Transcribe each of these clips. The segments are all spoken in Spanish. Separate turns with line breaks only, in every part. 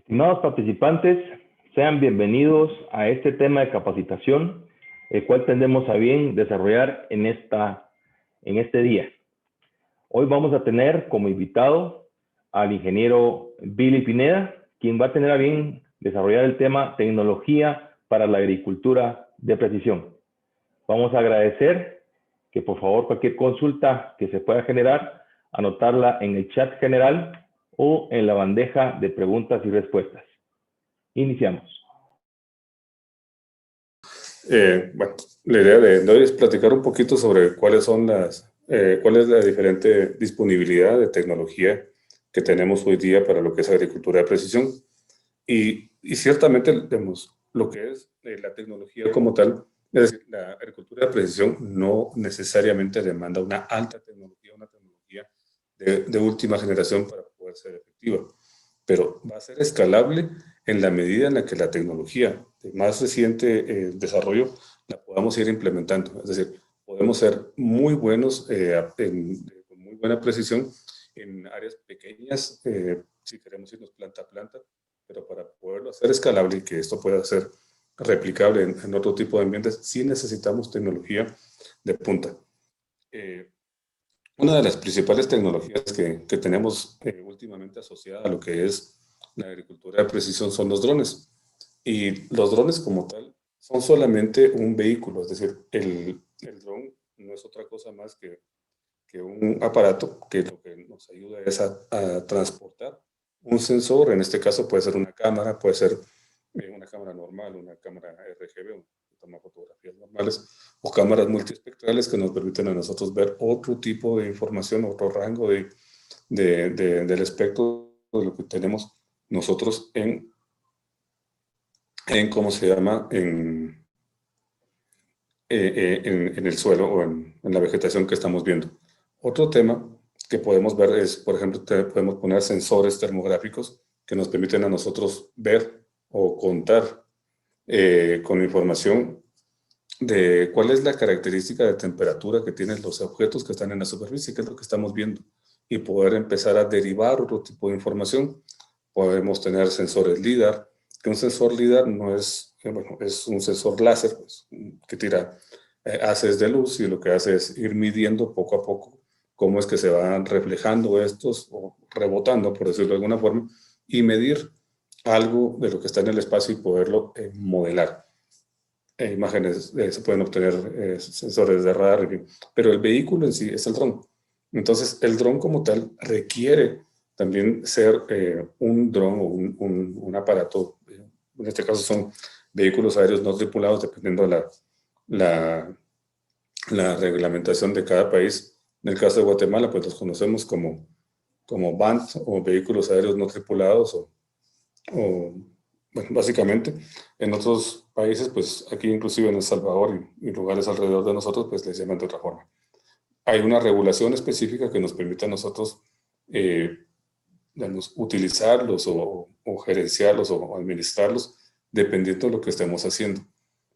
Estimados participantes, sean bienvenidos a este tema de capacitación, el cual tendremos a bien desarrollar en este día. Hoy vamos a tener como invitado al ingeniero Billy Pineda, quien va a tener a bien desarrollar el tema tecnología para la agricultura de precisión. Vamos a agradecer que por favor cualquier consulta que se pueda generar, anotarla en el chat general o en la bandeja de preguntas y respuestas. Iniciamos.
Bueno, la idea de hoy es platicar un poquito sobre cuál es la diferente disponibilidad de tecnología que tenemos hoy día para lo que es agricultura de precisión. Y ciertamente, digamos, lo que es la tecnología como tal, es decir, la agricultura de precisión no necesariamente demanda una alta tecnología, una tecnología de última generación para poder ser efectiva, pero va a ser escalable en la medida en la que la tecnología de más reciente desarrollo la podamos ir implementando. Es decir, podemos ser muy buenos, con muy buena precisión en áreas pequeñas, si queremos irnos planta a planta, pero para poderlo hacer escalable y que esto pueda ser replicable en otro tipo de ambientes, sí necesitamos tecnología de punta. Una de las principales tecnologías que tenemos últimamente asociada a lo que es la agricultura de precisión son los drones. Y los drones como tal son solamente un vehículo, es decir, el dron no es otra cosa más que un aparato que lo que nos ayuda es a transportar un sensor. En este caso puede ser una cámara, puede ser una cámara normal, una cámara RGB, que toma fotografías normales, o cámaras multiespectrales que nos permiten a nosotros ver otro tipo de información, otro rango del espectro de lo que tenemos nosotros en ¿cómo se llama? En el suelo o en la vegetación que estamos viendo. Otro tema que podemos ver es, por ejemplo, podemos poner sensores termográficos que nos permiten a nosotros ver o contar con información de cuál es la característica de temperatura que tienen los objetos que están en la superficie, que es lo que estamos viendo, y poder empezar a derivar otro tipo de información. Podemos tener sensores LIDAR, que un sensor LIDAR no es, bueno, es un sensor láser pues, que tira haces de luz y lo que hace es ir midiendo poco a poco cómo es que se van reflejando estos o rebotando, por decirlo de alguna forma, y medir algo de lo que está en el espacio y poderlo modelar. Imágenes se pueden obtener sensores de radar, en fin. Pero el vehículo en sí es el dron. Entonces, el dron como tal requiere también ser un dron o un aparato, en este caso son vehículos aéreos no tripulados, dependiendo de la reglamentación de cada país. En el caso de Guatemala, pues los conocemos como BANT o vehículos aéreos no tripulados o bueno, básicamente. En otros países, pues aquí inclusive en El Salvador y lugares alrededor de nosotros, pues les llaman de otra forma. Hay una regulación específica que nos permite a nosotros, digamos, utilizarlos o gerenciarlos o administrarlos dependiendo de lo que estemos haciendo.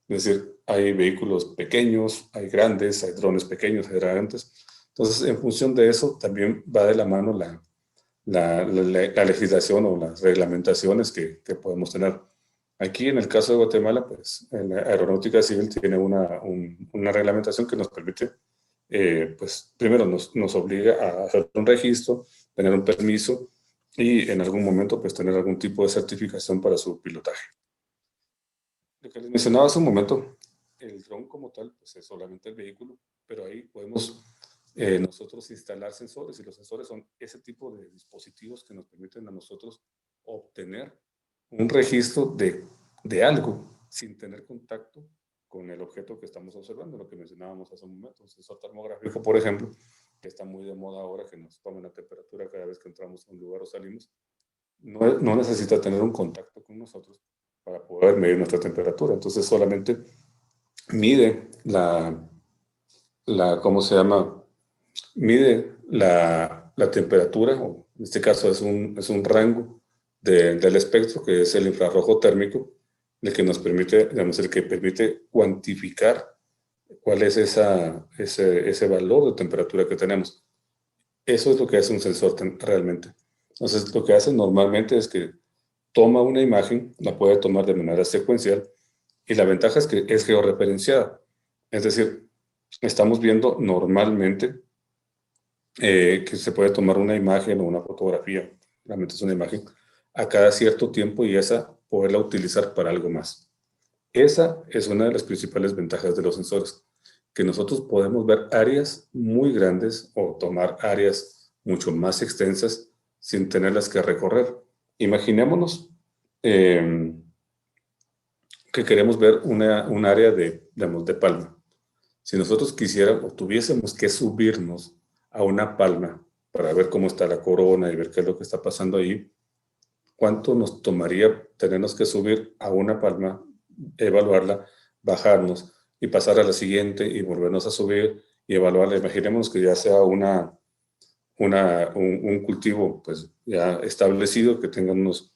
Es decir, hay vehículos pequeños, hay grandes, hay drones pequeños, hay grandes. Entonces, en función de eso, también va de la mano la legislación o las reglamentaciones que podemos tener. Aquí en el caso de Guatemala, pues la aeronáutica civil tiene una reglamentación que nos permite, pues primero nos obliga a hacer un registro, tener un permiso y en algún momento pues tener algún tipo de certificación para su pilotaje. Lo que les mencionaba hace un momento, el dron como tal, pues es solamente el vehículo, pero ahí podemos nosotros instalar sensores, y los sensores son ese tipo de dispositivos que nos permiten a nosotros obtener un registro de algo sin tener contacto con el objeto que estamos observando, lo que mencionábamos hace un momento, un sensor termográfico, por ejemplo, que está muy de moda ahora, que nos toma la temperatura cada vez que entramos a un lugar o salimos, no necesita tener un contacto con nosotros para poder medir nuestra temperatura. Entonces solamente mide ¿cómo se llama? Mide la temperatura, o en este caso es un rango del espectro, que es el infrarrojo térmico, el que nos permite, digamos, el que permite cuantificar cuál es ese valor de temperatura que tenemos. Eso es lo que hace un sensor realmente. Entonces, lo que hace normalmente es que toma una imagen, la puede tomar de manera secuencial, y la ventaja es que es georreferenciada. Es decir, estamos viendo normalmente que se puede tomar una imagen o una fotografía, realmente es una imagen, a cada cierto tiempo y esa poderla utilizar para algo más. Esa es una de las principales ventajas de los sensores, que nosotros podemos ver áreas muy grandes o tomar áreas mucho más extensas sin tenerlas que recorrer. Imaginémonos eh, que queremos ver un área de, digamos, de palma. Si nosotros quisiéramos o tuviésemos que subirnos a una palma para ver cómo está la corona y ver qué es lo que está pasando ahí, ¿cuánto nos tomaría tenernos que subir a una palma, evaluarla, bajarnos y pasar a la siguiente y volvernos a subir y evaluarla? Imaginémonos que ya sea un cultivo pues ya establecido, que tenga unos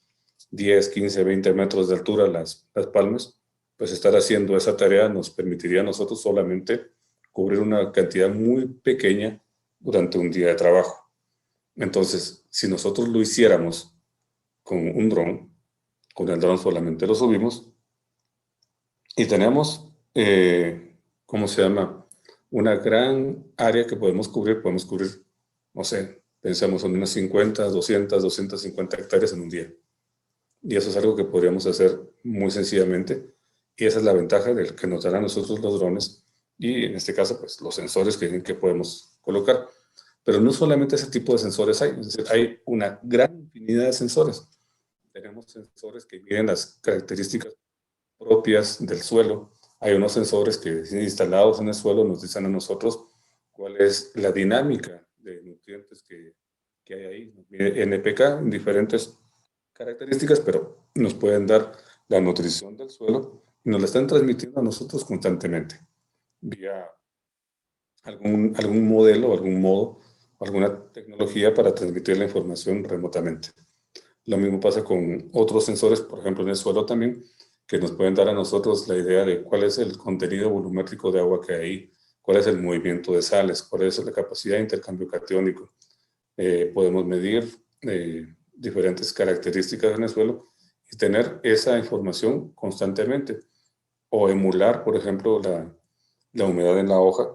10, 15, 20 metros de altura las palmas, pues estar haciendo esa tarea nos permitiría a nosotros solamente cubrir una cantidad muy pequeña durante un día de trabajo. Entonces, si nosotros lo hiciéramos con un dron, con el dron solamente lo subimos y tenemos, ¿cómo se llama? Una gran área que podemos cubrir, no sé, pensamos en unas 50, 200, 250 hectáreas en un día. Y eso es algo que podríamos hacer muy sencillamente. Y esa es la ventaja del que nos dan a nosotros los drones y en este caso, pues los sensores que podemos colocar. Pero no solamente ese tipo de sensores hay, es decir, hay una gran infinidad de sensores. Tenemos sensores que miden las características propias del suelo. Hay unos sensores que instalados en el suelo nos dicen a nosotros cuál es la dinámica de nutrientes que hay ahí. NPK en diferentes características, pero nos pueden dar la nutrición del suelo y nos la están transmitiendo a nosotros constantemente vía algún modelo, algún modo, alguna tecnología para transmitir la información remotamente. Lo mismo pasa con otros sensores, por ejemplo en el suelo también, que nos pueden dar a nosotros la idea de cuál es el contenido volumétrico de agua que hay ahí, cuál es el movimiento de sales, cuál es la capacidad de intercambio catiónico. Podemos medir diferentes características en el suelo y tener esa información constantemente. O emular, por ejemplo, la humedad en la hoja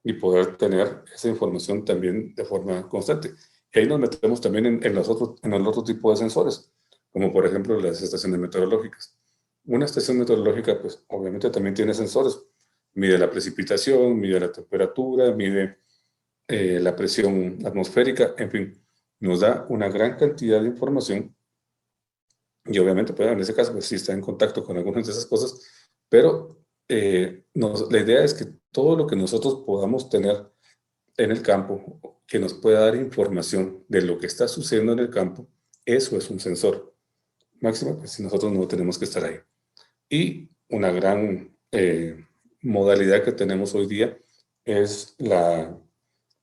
y poder tener esa información también de forma constante. Y ahí nos metemos también en el otro tipo de sensores, como por ejemplo las estaciones meteorológicas. Una estación meteorológica, pues obviamente también tiene sensores. Mide la precipitación, mide la temperatura, mide la presión atmosférica, en fin, nos da una gran cantidad de información y obviamente, pues, en ese caso, pues sí está en contacto con algunas de esas cosas, pero la idea es que todo lo que nosotros podamos tener en el campo, que nos pueda dar información de lo que está sucediendo en el campo, eso es un sensor. Máximo, pues si nosotros no tenemos que estar ahí. Y una gran modalidad que tenemos hoy día es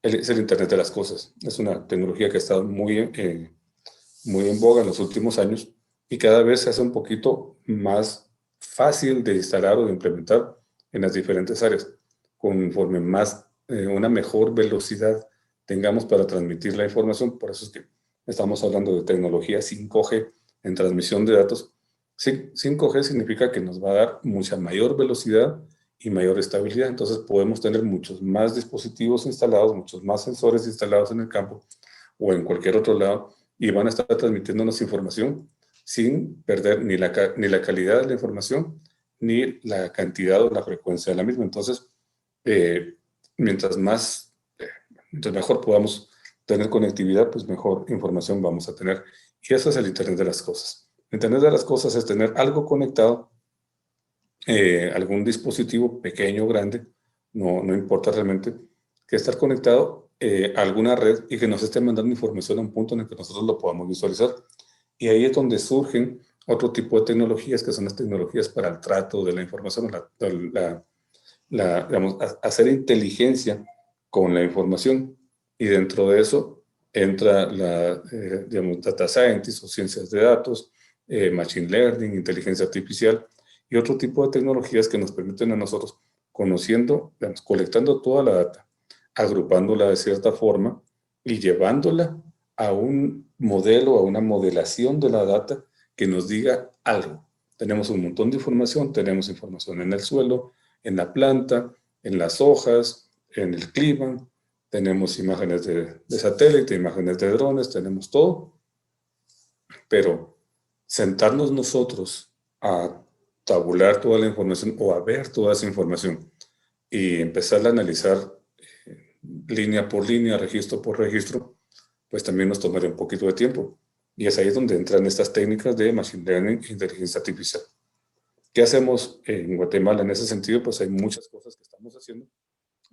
es el Internet de las Cosas. Es una tecnología que ha estado muy en boga en los últimos años y cada vez se hace un poquito más fácil de instalar o de implementar en las diferentes áreas, conforme una mejor velocidad tengamos para transmitir la información. Por eso es que estamos hablando de tecnología 5G en transmisión de datos. 5G significa que nos va a dar mucha mayor velocidad y mayor estabilidad. Entonces podemos tener muchos más dispositivos instalados, muchos más sensores instalados en el campo o en cualquier otro lado y van a estar transmitiéndonos información sin perder ni la calidad de la información ni la cantidad o la frecuencia de la misma. Entonces, eh, mientras mejor podamos tener conectividad, pues mejor información vamos a tener. Y eso es el Internet de las Cosas. El Internet de las Cosas es tener algo conectado, algún dispositivo pequeño o grande, no importa realmente, que estar conectado a alguna red y que nos esté mandando información a un punto en el que nosotros lo podamos visualizar. Y ahí es donde surgen otro tipo de tecnologías, que son las tecnologías para el trato de la información, digamos, hacer inteligencia con la información. Y dentro de eso entra digamos, data scientist o ciencias de datos, machine learning, inteligencia artificial y otro tipo de tecnologías que nos permiten a nosotros, conociendo, digamos, colectando toda la data, agrupándola de cierta forma y llevándola a un modelo, a una modelación de la data que nos diga algo. Tenemos un montón de información, tenemos información en el suelo, en la planta, en las hojas, en el clima, tenemos imágenes de satélite, imágenes de drones, tenemos todo, pero sentarnos nosotros a tabular toda la información o a ver toda esa información y empezar a analizar línea por línea, registro por registro, pues también nos tomaría un poquito de tiempo. Y es ahí donde entran estas técnicas de Machine Learning e inteligencia artificial. ¿Qué hacemos en Guatemala en ese sentido? Pues hay muchas cosas que estamos haciendo.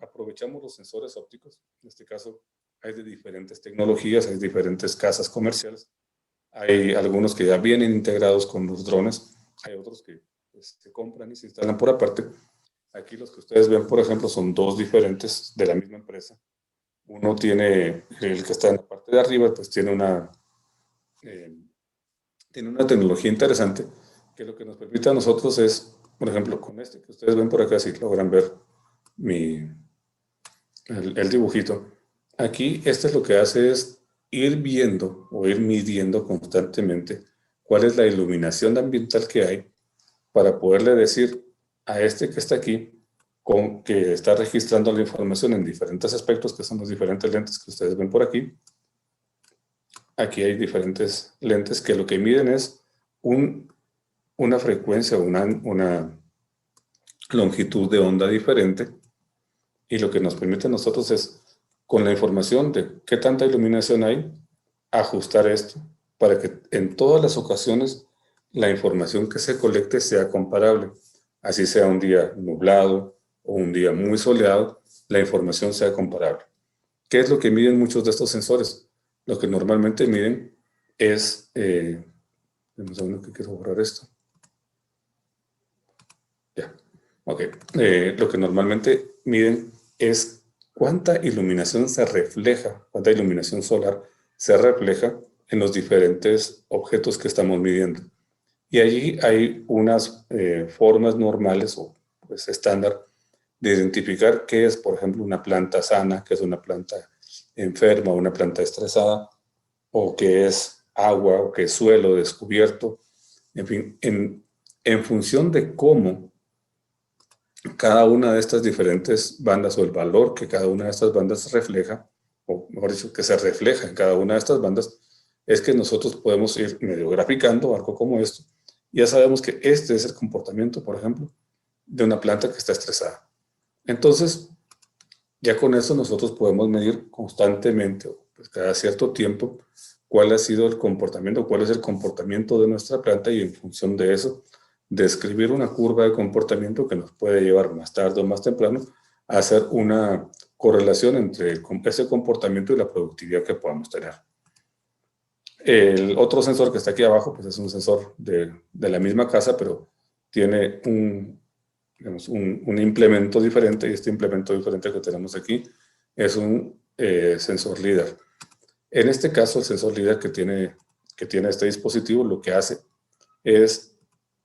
Aprovechamos los sensores ópticos. En este caso, hay de diferentes tecnologías, hay diferentes casas comerciales. Hay algunos que ya vienen integrados con los drones. Hay otros que pues, se compran y se instalan por aparte. Aquí los que ustedes ven, por ejemplo, son dos diferentes de la misma empresa. Uno tiene, el que está en la parte de arriba, pues tiene una tecnología interesante que lo que nos permite a nosotros es, por ejemplo, con este que ustedes ven por acá, si logran ver el dibujito. Aquí, este lo que hace es ir viendo o ir midiendo constantemente cuál es la iluminación ambiental que hay para poderle decir a este que está aquí, que está registrando la información en diferentes aspectos, que son los diferentes lentes que ustedes ven por aquí. Aquí hay diferentes lentes que lo que miden es una frecuencia, una longitud de onda diferente, y lo que nos permite a nosotros es, con la información de qué tanta iluminación hay, ajustar esto para que en todas las ocasiones la información que se colecte sea comparable. Así sea un día nublado o un día muy soleado, la información sea comparable. ¿Qué es lo que miden muchos de estos sensores? Lo que normalmente miden es... un segundo que quiero borrar esto. Ya, ok. Lo que normalmente miden es cuánta iluminación se refleja, cuánta iluminación solar se refleja en los diferentes objetos que estamos midiendo. Y allí hay unas formas normales o pues, estándar de identificar qué es, por ejemplo, una planta sana, qué es una planta enferma, una planta estresada, o qué es agua, o qué es suelo descubierto. En fin, en función de cómo cada una de estas diferentes bandas o el valor que cada una de estas bandas refleja, o mejor dicho, que se refleja en cada una de estas bandas, es que nosotros podemos ir medio graficando algo como esto. Ya sabemos que este es el comportamiento, por ejemplo, de una planta que está estresada. Entonces, ya con eso nosotros podemos medir constantemente, pues cada cierto tiempo, cuál ha sido el comportamiento, cuál es el comportamiento de nuestra planta y en función de eso, describir una curva de comportamiento que nos puede llevar más tarde o más temprano a hacer una correlación entre ese comportamiento y la productividad que podamos tener. El otro sensor que está aquí abajo, pues es un sensor de la misma casa, pero tiene un implemento diferente, y este implemento diferente que tenemos aquí es un sensor LIDAR. En este caso, el sensor LIDAR que tiene este dispositivo lo que hace es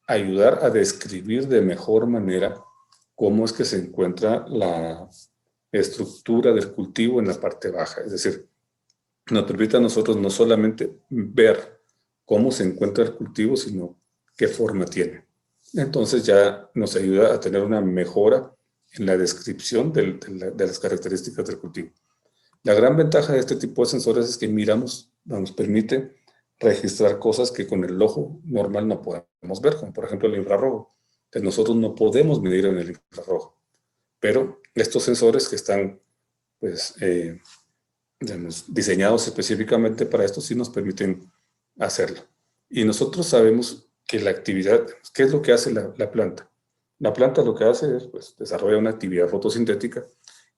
ayudar a describir de mejor manera cómo es que se encuentra la estructura del cultivo en la parte baja. Es decir, nos permite a nosotros no solamente ver cómo se encuentra el cultivo, sino qué forma tiene. Entonces ya nos ayuda a tener una mejora en la descripción de las características del cultivo. La gran ventaja de este tipo de sensores es que nos permite registrar cosas que con el ojo normal no podemos ver, como por ejemplo el infrarrojo, que nosotros no podemos medir en el infrarrojo. Pero estos sensores que están pues, diseñados específicamente para esto sí nos permiten hacerlo. Y nosotros sabemos que la actividad, ¿qué es lo que hace la planta? La planta lo que hace es pues, desarrolla una actividad fotosintética,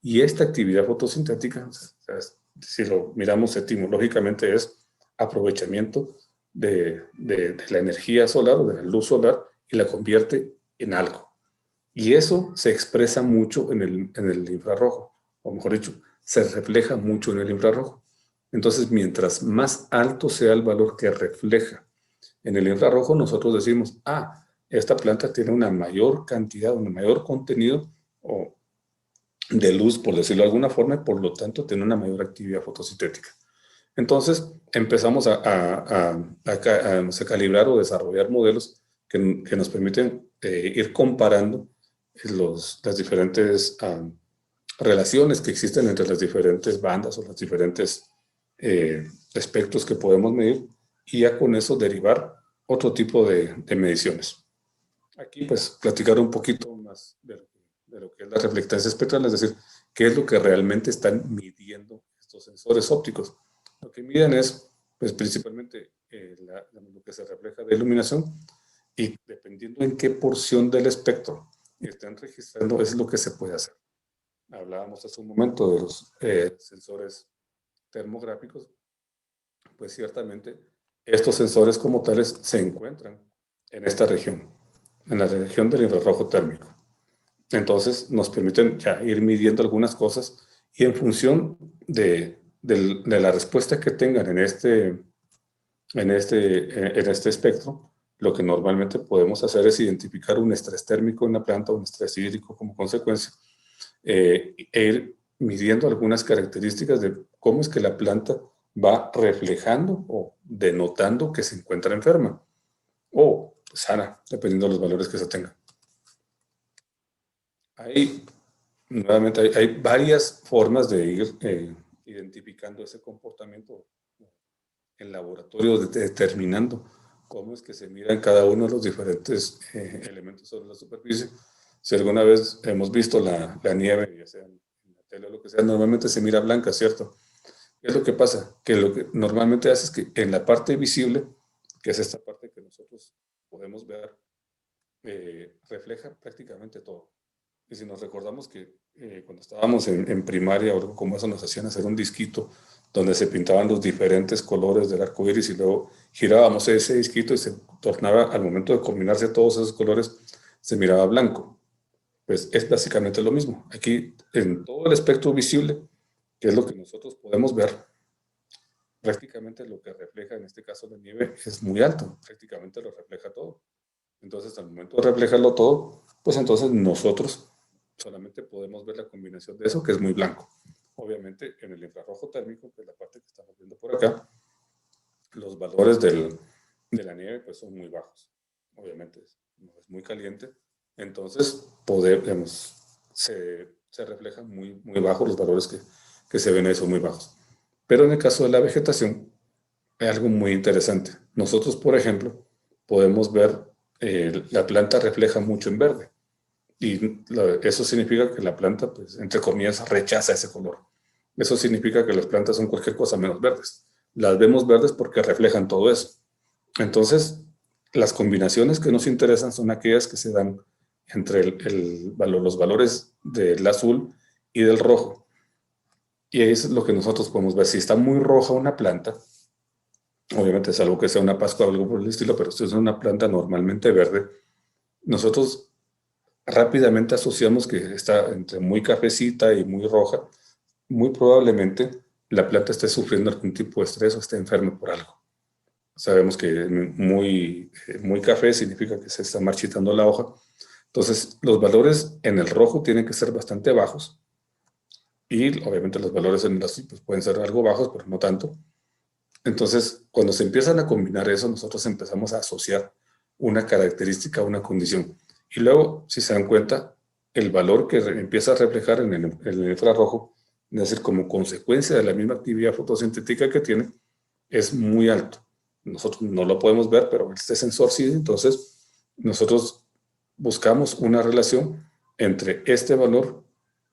y esta actividad fotosintética, o sea, si lo miramos etimológicamente, es aprovechamiento de la energía solar o de la luz solar y la convierte en algo. Y eso se expresa mucho en el infrarrojo, o mejor dicho, se refleja mucho en el infrarrojo. Entonces, mientras más alto sea el valor que refleja en el infrarrojo, nosotros decimos, esta planta tiene una mayor cantidad, un mayor contenido de luz, por decirlo de alguna forma, y por lo tanto tiene una mayor actividad fotosintética. Entonces empezamos a calibrar o desarrollar modelos que nos permiten ir comparando las diferentes relaciones que existen entre las diferentes bandas o los diferentes espectros que podemos medir, y ya con eso derivar otro tipo de mediciones. Aquí pues platicar un poquito más de lo que es la reflectancia espectral, es decir, qué es lo que realmente están midiendo estos sensores ópticos. Lo que miden es pues principalmente lo que se refleja de iluminación, y dependiendo en qué porción del espectro estén registrando es lo que se puede hacer. Hablábamos hace un momento de los sensores termográficos, pues ciertamente estos sensores como tales se encuentran en esta región, en la región del infrarrojo térmico. Entonces nos permiten ya ir midiendo algunas cosas, y en función de la respuesta que tengan en este espectro, lo que normalmente podemos hacer es identificar un estrés térmico en la planta, un estrés hídrico como consecuencia, e ir midiendo algunas características de cómo es que la planta va reflejando o denotando que se encuentra enferma o sana, dependiendo de los valores que se tengan. Nuevamente, hay varias formas de ir identificando ese comportamiento en laboratorio, determinando cómo es que se miran cada uno de los diferentes elementos sobre la superficie. Si alguna vez hemos visto la nieve, ya sea en la tele o lo que sea, normalmente se mira blanca, ¿cierto? ¿Qué es lo que pasa? Que lo que normalmente hace es que en la parte visible, que es esta parte que nosotros podemos ver, refleja prácticamente todo. Y si nos recordamos que cuando estábamos en primaria, o algo como eso, nos hacían hacer un disquito donde se pintaban los diferentes colores del arco iris, y luego girábamos ese disquito y se tornaba, al momento de combinarse todos esos colores, se miraba blanco. Pues es básicamente lo mismo. Aquí, en todo el espectro visible, que es lo que nosotros podemos ver, prácticamente lo que refleja, en este caso la nieve, es muy alto, prácticamente lo refleja todo. Entonces, al momento de reflejarlo todo, pues entonces nosotros solamente podemos ver la combinación de eso, que es muy blanco. Obviamente, en el infrarrojo térmico, que es la parte que estamos viendo por acá, los valores de la nieve pues son muy bajos. Obviamente, no es muy caliente. Entonces, se reflejan muy bajos los valores que se ven ahí, son muy bajos. Pero en el caso de la vegetación, hay algo muy interesante. Nosotros, por ejemplo, podemos ver la planta refleja mucho en verde, y eso significa que la planta, pues, entre comillas, rechaza ese color. Eso significa que las plantas son cualquier cosa menos verdes. Las vemos verdes porque reflejan todo eso. Entonces, las combinaciones que nos interesan son aquellas que se dan entre los valores del azul y del rojo. Y ahí es lo que nosotros podemos ver. Si está muy roja una planta, obviamente es algo que sea una pascua o algo por el estilo, pero si es una planta normalmente verde, nosotros rápidamente asociamos que está entre muy cafecita y muy roja. Muy probablemente la planta esté sufriendo algún tipo de estrés o esté enferma por algo. Sabemos que muy café significa que se está marchitando la hoja. Entonces, los valores en el rojo tienen que ser bastante bajos, y obviamente los valores en el azul pues, pueden ser algo bajos, pero no tanto. Entonces, cuando se empiezan a combinar eso, nosotros empezamos a asociar una característica a una condición. Y luego, si se dan cuenta, el valor que empieza a reflejar en el infrarrojo, es decir, como consecuencia de la misma actividad fotosintética que tiene, es muy alto. Nosotros no lo podemos ver, pero este sensor sí. Entonces, nosotros buscamos una relación entre este valor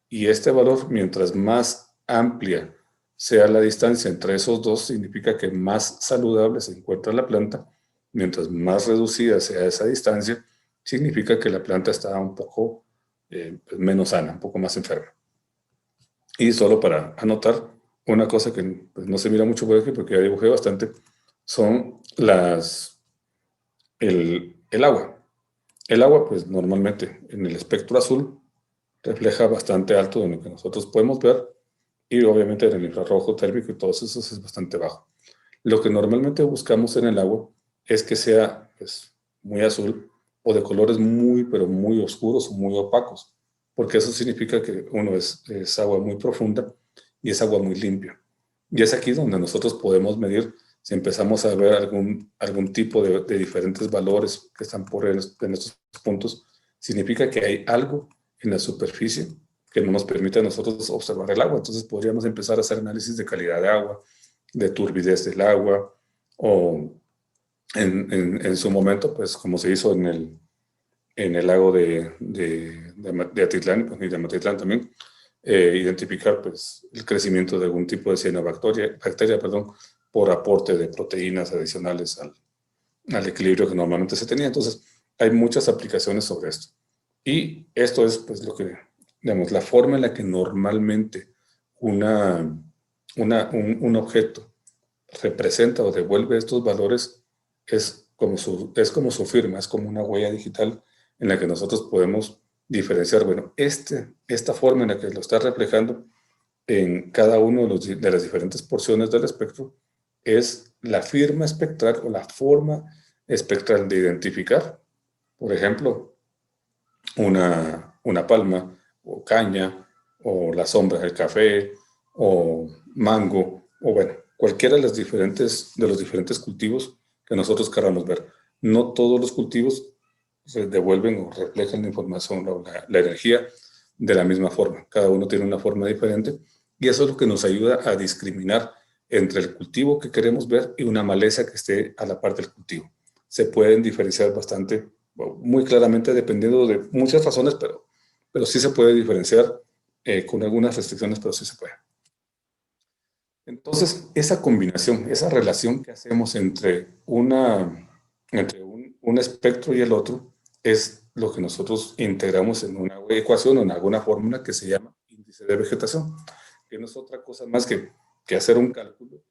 y este valor. Mientras más amplia sea la distancia entre esos dos, significa que más saludable se encuentra la planta. Mientras más reducida sea esa distancia, significa que la planta está un poco pues menos sana, un poco más enferma. Y solo para anotar, una cosa que pues, no se mira mucho por aquí, porque ya dibujé bastante, son el agua. El agua, pues normalmente en el espectro azul refleja bastante alto de lo que nosotros podemos ver, y obviamente en el infrarrojo térmico y todos esos es bastante bajo. Lo que normalmente buscamos en el agua es que sea pues, muy azul, o de colores pero muy oscuros o muy opacos, porque eso significa que uno es agua muy profunda y es agua muy limpia. Y es aquí donde nosotros podemos medir si empezamos a ver algún tipo de diferentes valores que están en estos puntos. Significa que hay algo en la superficie que no nos permite a nosotros observar el agua. Entonces podríamos empezar a hacer análisis de calidad de agua, de turbidez del agua, o en su momento, pues como se hizo en el lago de Atitlán y de Matitlán también, identificar pues, el crecimiento de algún tipo de cianobacteria, perdón, por aporte de proteínas adicionales al equilibrio que normalmente se tenía. Entonces, hay muchas aplicaciones sobre esto. Y esto es pues, lo que, digamos, la forma en la que normalmente un objeto representa o devuelve estos valores es como su firma, es como una huella digital en la que nosotros podemos diferenciar, bueno, esta forma en la que lo está reflejando en cada uno de las diferentes porciones del espectro es la firma espectral o la forma espectral de identificar, por ejemplo, una palma o caña o la sombra del café o mango o bueno, cualquiera de los diferentes cultivos que nosotros queramos ver. No todos los cultivos se devuelven o reflejan la información o la energía de la misma forma. Cada uno tiene una forma diferente y eso es lo que nos ayuda a discriminar entre el cultivo que queremos ver y una maleza que esté a la par del cultivo. Se pueden diferenciar bastante, muy claramente, dependiendo de muchas razones, pero sí se puede diferenciar con algunas restricciones, pero sí se puede. Entonces, esa combinación, esa relación que hacemos entre un espectro y el otro es lo que nosotros integramos en una ecuación o en alguna fórmula que se llama índice de vegetación, que no es otra cosa más que hacer un cálculo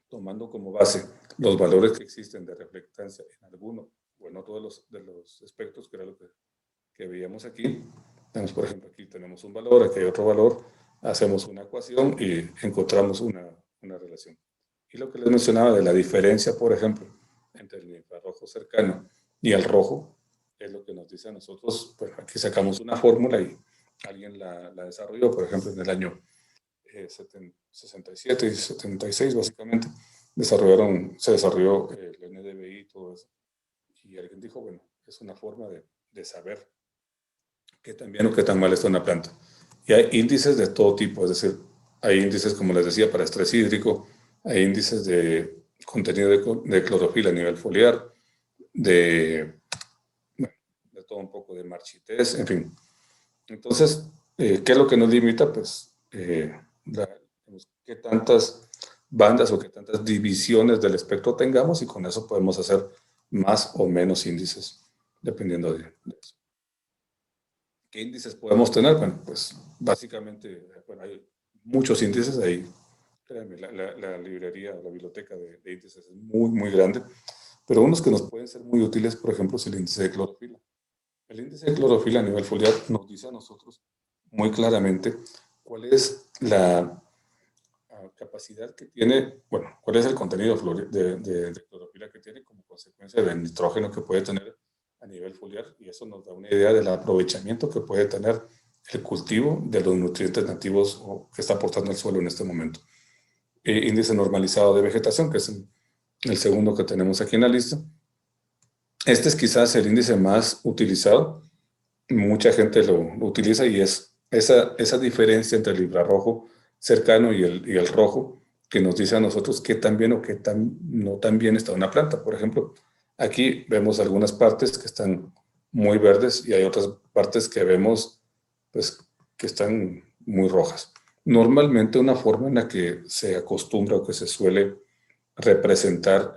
tomando como base los valores que existen de reflectancia en alguno o en otro de los espectros, que era lo que veíamos aquí. Tenemos, por ejemplo, aquí tenemos un valor, aquí hay otro valor, hacemos una ecuación y encontramos una relación. Y lo que les mencionaba de la diferencia, por ejemplo, entre el infrarrojo cercano y el rojo, es lo que nos dice a nosotros, pues aquí sacamos una fórmula y alguien la desarrolló, por ejemplo, en el año 67 y 76, básicamente, se desarrolló el NDVI y todo eso. Y alguien dijo, bueno, es una forma de saber qué tan bien o qué tan mal está una planta. Y hay índices de todo tipo, es decir, hay índices, como les decía, para estrés hídrico, hay índices de contenido de clorofila a nivel foliar, bueno, de todo un poco de marchitez, en fin. Entonces, ¿qué es lo que nos limita? Pues, qué tantas bandas o qué tantas divisiones del espectro tengamos y con eso podemos hacer más o menos índices, dependiendo de eso. ¿Qué índices podemos tener? Bueno, pues básicamente, bueno, hay muchos índices ahí. Créanme, la librería, la biblioteca de índices es muy, muy grande, pero unos que nos pueden ser muy útiles, por ejemplo, es el índice de clorofila. El índice de clorofila a nivel foliar nos dice a nosotros muy claramente cuál es la capacidad que tiene, bueno, cuál es el contenido de clorofila que tiene como consecuencia del nitrógeno que puede tener a nivel foliar, y eso nos da una idea del aprovechamiento que puede tener el cultivo de los nutrientes nativos que está aportando el suelo en este momento. Índice normalizado de vegetación, que es el segundo que tenemos aquí en la lista. Este es quizás el índice más utilizado. Mucha gente lo utiliza y es esa diferencia entre el infrarrojo cercano y el rojo que nos dice a nosotros qué tan bien o qué no tan bien está una planta. Por ejemplo, aquí vemos algunas partes que están muy verdes y hay otras partes que vemos pues, que están muy rojas. Normalmente una forma en la que se acostumbra o que se suele representar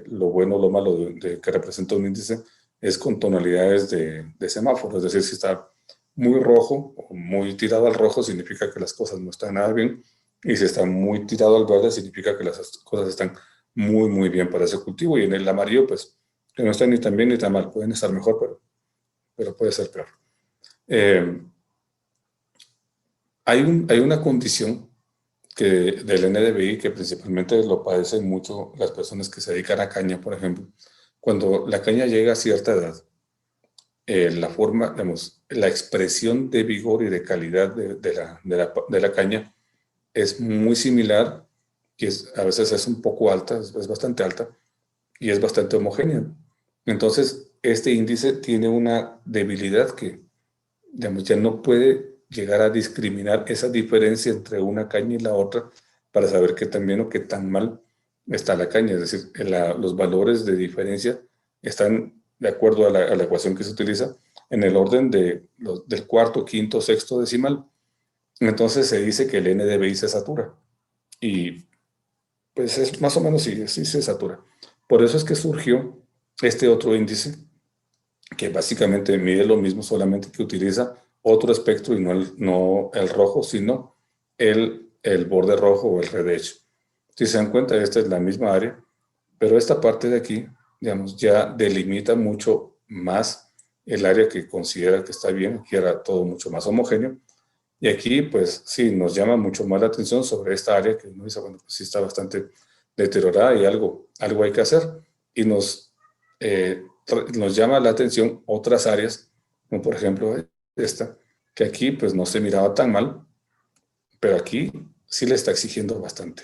lo bueno o lo malo que representa un índice es con tonalidades de semáforo, es decir, si está muy rojo o muy tirado al rojo significa que las cosas no están nada bien, y si está muy tirado al verde significa que las cosas están muy, muy bien para ese cultivo, y en el amarillo, pues, que no están ni tan bien ni tan mal, pueden estar mejor, pero puede ser peor. Hay una condición del NDVI que principalmente lo padecen mucho las personas que se dedican a caña, por ejemplo. Cuando la caña llega a cierta edad, la expresión de vigor y de calidad de la caña es muy similar que a veces es un poco alta, es bastante alta, y es bastante homogénea. Entonces, este índice tiene una debilidad que, digamos, ya no puede llegar a discriminar esa diferencia entre una caña y la otra para saber qué tan bien o qué tan mal está la caña. Es decir, los valores de diferencia están de acuerdo a la ecuación que se utiliza en el orden del cuarto, quinto, sexto decimal. Entonces se dice que el NDVI se satura. Y pues es más o menos sí se satura. Por eso es que surgió este otro índice que básicamente mide lo mismo, solamente que utiliza otro espectro y no el rojo, sino el borde rojo o el red edge. Si se dan cuenta, esta es la misma área, pero esta parte de aquí, digamos, ya delimita mucho más el área que considera que está bien. Aquí era todo mucho más homogéneo. Y aquí, pues sí, nos llama mucho más la atención sobre esta área que uno dice, bueno, pues sí está bastante deteriorada y algo hay que hacer. Y nos llama la atención otras áreas, como por ejemplo esta, que aquí pues no se miraba tan mal, pero aquí sí le está exigiendo bastante.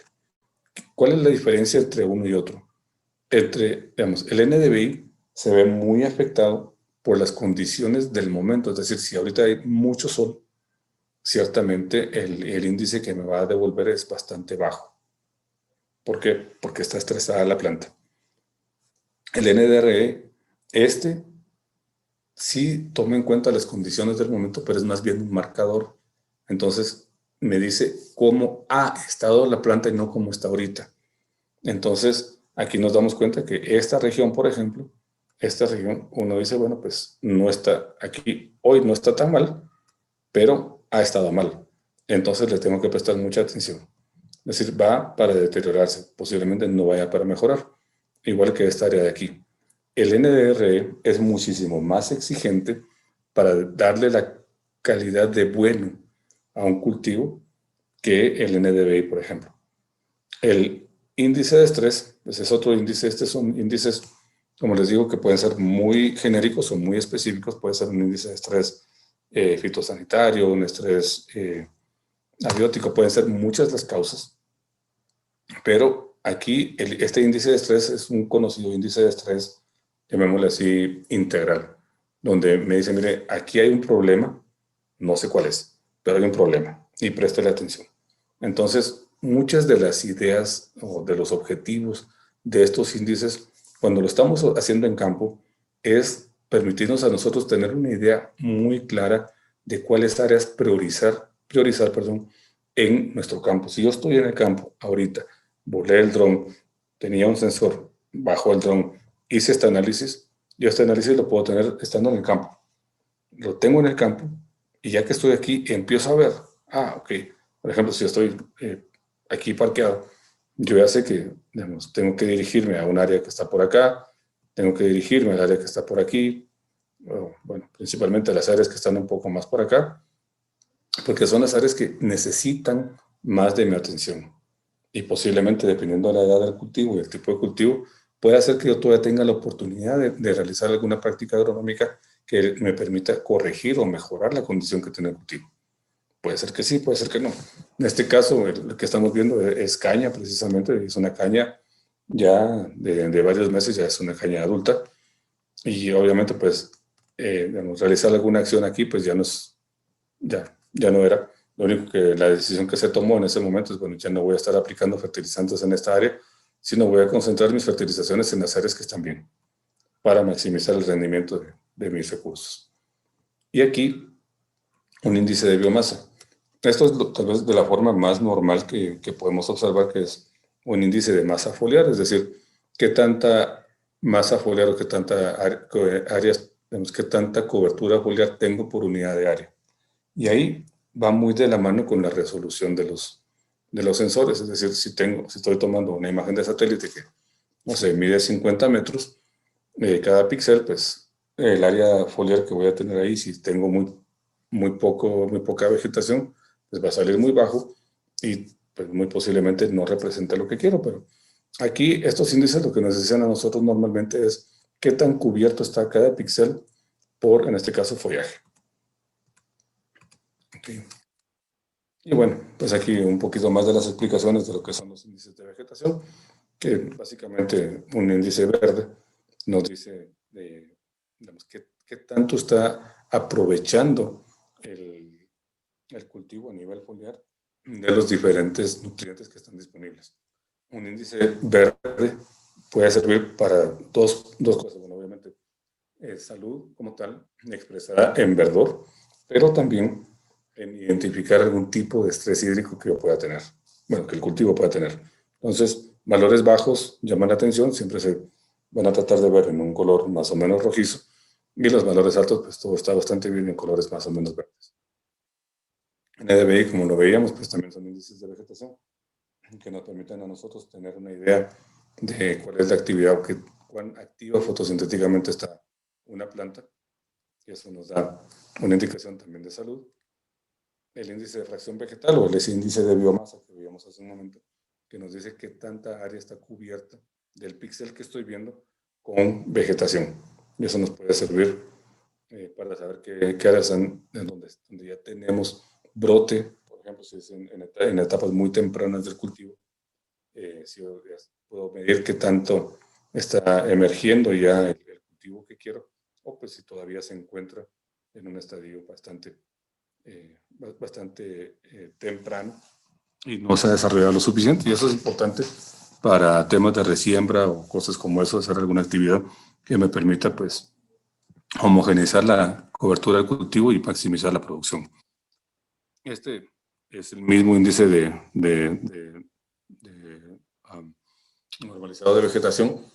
¿Cuál es la diferencia entre uno y otro? Digamos, el NDVI se ve muy afectado por las condiciones del momento, es decir, si ahorita hay mucho sol, ciertamente el índice que me va a devolver es bastante bajo. ¿Por qué? Porque está estresada la planta. El NDRE, sí toma en cuenta las condiciones del momento, pero es más bien un marcador. Entonces, me dice cómo ha estado la planta y no cómo está ahorita. Entonces, aquí nos damos cuenta que esta región, por ejemplo, esta región, uno dice, bueno, pues no está aquí, hoy no está tan mal, pero ha estado mal. Entonces, le tengo que prestar mucha atención. Es decir, va para deteriorarse, posiblemente no vaya para mejorar, igual que esta área de aquí. El NDRE es muchísimo más exigente para darle la calidad de bueno a un cultivo que el NDVI, por ejemplo. El índice de estrés, pues es otro índice. Estos son índices, como les digo, que pueden ser muy genéricos o muy específicos. Puede ser un índice de estrés fitosanitario, un estrés abiótico, pueden ser muchas las causas. Pero aquí este índice de estrés es un conocido índice de estrés, llamémosle así, integral, donde me dice, mire, aquí hay un problema, no sé cuál es, pero hay un problema y préstele atención. Entonces, muchas de las ideas o de los objetivos de estos índices, cuando lo estamos haciendo en campo, es permitirnos a nosotros tener una idea muy clara de cuáles áreas priorizar, en nuestro campo. Si yo estoy en el campo ahorita, volé el dron, tenía un sensor, bajó el dron, hice este análisis, yo este análisis lo puedo tener estando en el campo. Lo tengo en el campo y ya que estoy aquí, empiezo a ver, ok, por ejemplo, si yo estoy aquí parqueado, yo ya sé que, digamos, tengo que dirigirme a un área que está por acá, tengo que dirigirme al área que está por aquí, bueno, principalmente a las áreas que están un poco más por acá, porque son las áreas que necesitan más de mi atención. Y posiblemente, dependiendo de la edad del cultivo y el tipo de cultivo, puede hacer que yo todavía tenga la oportunidad de realizar alguna práctica agronómica que me permita corregir o mejorar la condición que tiene el cultivo. Puede ser que sí, puede ser que no. En este caso, el que estamos viendo es caña, precisamente, es una caña ya de varios meses, ya es una caña adulta. Y obviamente, pues, digamos, realizar alguna acción aquí, pues ya no era. Lo único que la decisión que se tomó en ese momento es, bueno, ya no voy a estar aplicando fertilizantes en esta área, sino voy a concentrar mis fertilizaciones en las áreas que están bien, para maximizar el rendimiento de mis recursos. Y aquí, un índice de biomasa. Esto es tal vez de la forma más normal que podemos observar, que es un índice de masa foliar, es decir, qué tanta masa foliar o qué qué tanta cobertura foliar tengo por unidad de área. Y ahí va muy de la mano con la resolución de los sensores. Es decir, si estoy tomando una imagen de satélite que, no sé, mide 50 metros, cada píxel, pues el área foliar que voy a tener ahí, si tengo muy poca vegetación, pues va a salir muy bajo y pues muy posiblemente no represente lo que quiero. Pero aquí estos índices lo que nos dicen a nosotros normalmente es qué tan cubierto está cada píxel por, en este caso, follaje. Okay. Y bueno, pues aquí un poquito más de las explicaciones de lo que son los índices de vegetación, que básicamente un índice verde nos dice, digamos, qué tanto está aprovechando el cultivo a nivel foliar de los diferentes nutrientes que están disponibles. Un índice verde puede servir para dos cosas. Bueno, obviamente, salud como tal, expresada en verdor, pero también en identificar algún tipo de estrés hídrico que yo pueda tener, bueno, que el cultivo pueda tener. Entonces, valores bajos llaman la atención, siempre se van a tratar de ver en un color más o menos rojizo, y los valores altos, pues todo está bastante bien en colores más o menos verdes. En EDBI, como lo veíamos, pues también son índices de vegetación que nos permiten a nosotros tener una idea de cuál es la actividad, cuán activa fotosintéticamente está una planta, y eso nos da una indicación también de salud. El índice de fracción vegetal o el índice de biomasa que veíamos hace un momento, que nos dice qué tanta área está cubierta del píxel que estoy viendo con vegetación. Y eso nos puede servir para saber qué áreas están en donde ya tenemos brote, por ejemplo, si es en etapas muy tempranas del cultivo, si puedo medir qué tanto está emergiendo ya el cultivo que quiero, o pues si todavía se encuentra en un estadio bastante temprano y no se ha desarrollado lo suficiente. Y eso es importante para temas de resiembra o cosas como eso, hacer alguna actividad que me permita pues homogeneizar la cobertura del cultivo y maximizar la producción. Este es el mismo índice de normalizado de vegetación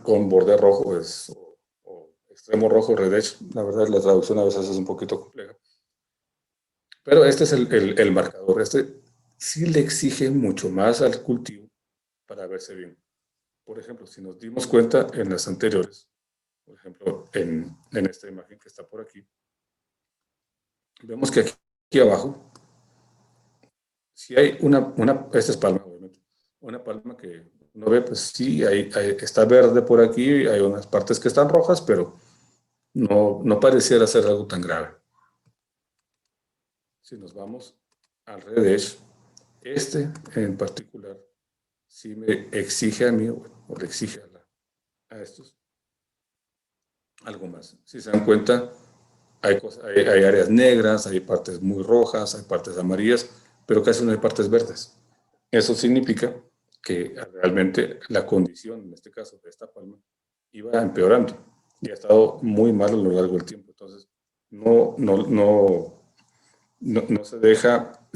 con borde rojo o extremo rojo, red edge. La verdad, la traducción a veces es un poquito compleja. Pero este es el marcador. Este sí le exige mucho más al cultivo para verse bien. Por ejemplo, si nos dimos cuenta en las anteriores, por ejemplo, en esta imagen que está por aquí, vemos que aquí abajo, si hay esta es palma, obviamente, una palma que uno ve, pues sí, está verde por aquí, hay unas partes que están rojas, pero no pareciera ser algo tan grave. Si nos vamos al red edge, este en particular, sí me exige a mí, o le exige a estos, algo más. Si se dan cuenta, hay áreas negras, hay partes muy rojas, hay partes amarillas, pero casi no hay partes verdes. Eso significa que realmente la condición, en este caso de esta palma, iba empeorando y ha estado muy mal a lo largo del tiempo. Entonces, no se deja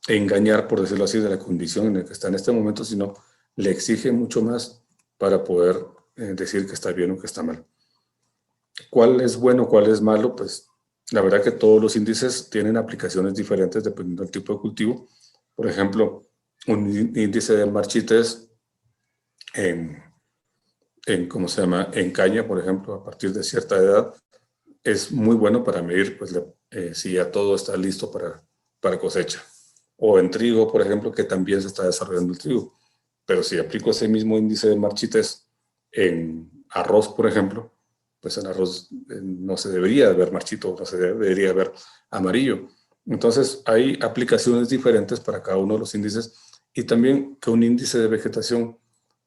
engañar, por decirlo así, de la condición en la que está en este momento, sino le exige mucho más para poder decir que está bien o que está mal. ¿Cuál es bueno, cuál es malo? Pues la verdad que todos los índices tienen aplicaciones diferentes dependiendo del tipo de cultivo. Por ejemplo, un índice de marchites ¿cómo se llama? En caña, por ejemplo, a partir de cierta edad, es muy bueno para medir pues, si ya todo está listo para cosecha. O en trigo, por ejemplo, que también se está desarrollando el trigo. Pero si aplico ese mismo índice de marchites en arroz, por ejemplo, pues en arroz no se debería ver marchito, no se debería ver amarillo. Entonces hay aplicaciones diferentes para cada uno de los índices y también que un índice de vegetación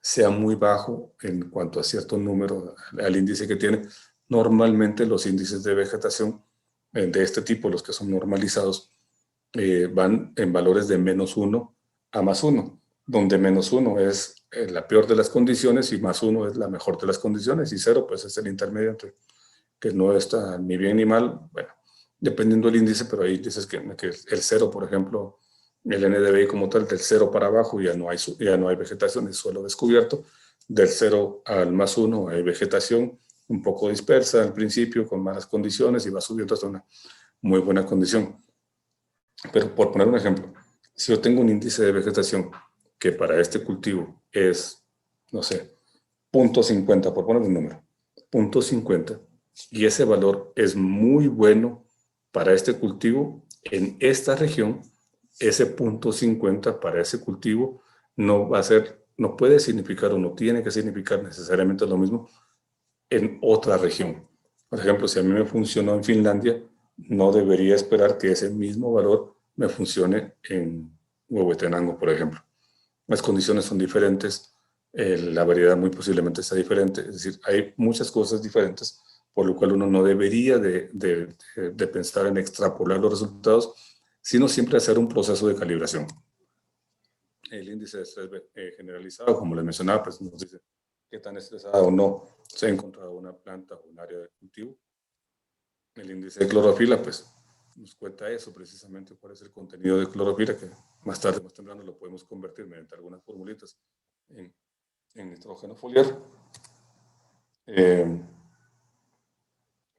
sea muy bajo en cuanto a cierto número al índice que tiene. Normalmente los índices de vegetación de este tipo, los que son normalizados, van en valores de -1 a +1, donde -1 es la peor de las condiciones y +1 es la mejor de las condiciones y 0 pues es el intermedio entre que no está ni bien ni mal, bueno, dependiendo del índice, pero hay índices que el 0, por ejemplo, el NDVI como tal, del 0 para abajo ya no hay vegetación, es suelo descubierto, del 0 al +1 hay vegetación, un poco dispersa al principio, con malas condiciones y va subiendo hasta una muy buena condición. Pero por poner un ejemplo, si yo tengo un índice de vegetación que para este cultivo es, no sé, 0.50, por poner un número, 0.50, y ese valor es muy bueno para este cultivo, en esta región, ese 0.50 para ese cultivo no va a ser, no puede significar o no tiene que significar necesariamente lo mismo en otra región. Por ejemplo, si a mí me funcionó en Finlandia, no debería esperar que ese mismo valor me funcione en Huehuetenango, por ejemplo. Las condiciones son diferentes, la variedad muy posiblemente sea diferente, es decir, hay muchas cosas diferentes, por lo cual uno no debería de pensar en extrapolar los resultados, sino siempre hacer un proceso de calibración. El índice de estrés generalizado, como les mencionaba, pues nos dice qué tan estresada o no se ha encontrado una planta o un área de cultivo. El índice de clorofila, pues nos cuenta eso precisamente, cuál es el contenido de clorofila, que más tarde, más temprano, lo podemos convertir mediante algunas formulitas en nitrógeno foliar.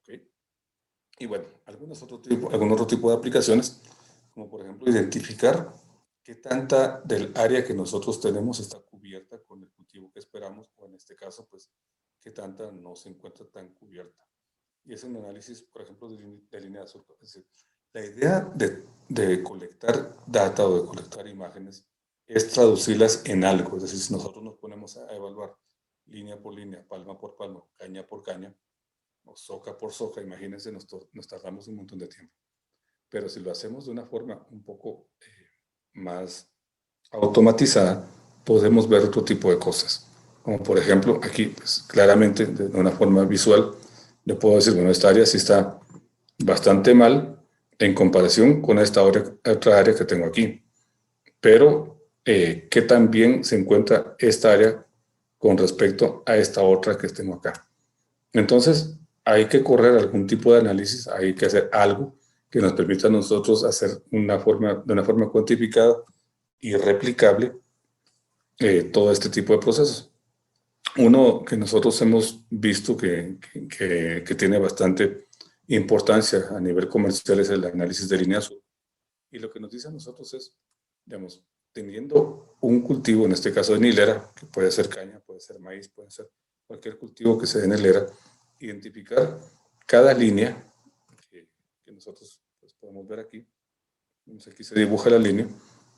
Okay. Y bueno, algún otro tipo de aplicaciones, como por ejemplo identificar qué tanta del área que nosotros tenemos está cubierta con el cultivo que esperamos, o en este caso, pues, qué tanta no se encuentra tan cubierta. Y es un análisis, por ejemplo, de línea azul. Es decir, la idea de colectar data o de colectar imágenes es traducirlas en algo. Es decir, si nosotros nos ponemos a evaluar línea por línea, palma por palma, caña por caña, o soca por soca, imagínense, nos tardamos un montón de tiempo. Pero si lo hacemos de una forma un poco más automatizada, podemos ver otro tipo de cosas. Como por ejemplo, aquí, pues, claramente, de una forma visual, le puedo decir, bueno, esta área sí está bastante mal en comparación con esta otra área que tengo aquí. Pero, ¿qué tan bien se encuentra esta área con respecto a esta otra que tengo acá? Entonces, hay que correr algún tipo de análisis, hay que hacer algo que nos permita a nosotros hacer de una forma cuantificada y replicable todo este tipo de procesos. Uno que nosotros hemos visto que tiene bastante importancia a nivel comercial es el análisis de línea azul. Y lo que nos dice a nosotros es, digamos, teniendo un cultivo, en este caso en hilera, que puede ser caña, puede ser maíz, puede ser cualquier cultivo que se dé en hilera, identificar cada línea que nosotros pues, podemos ver aquí. Aquí se dibuja la línea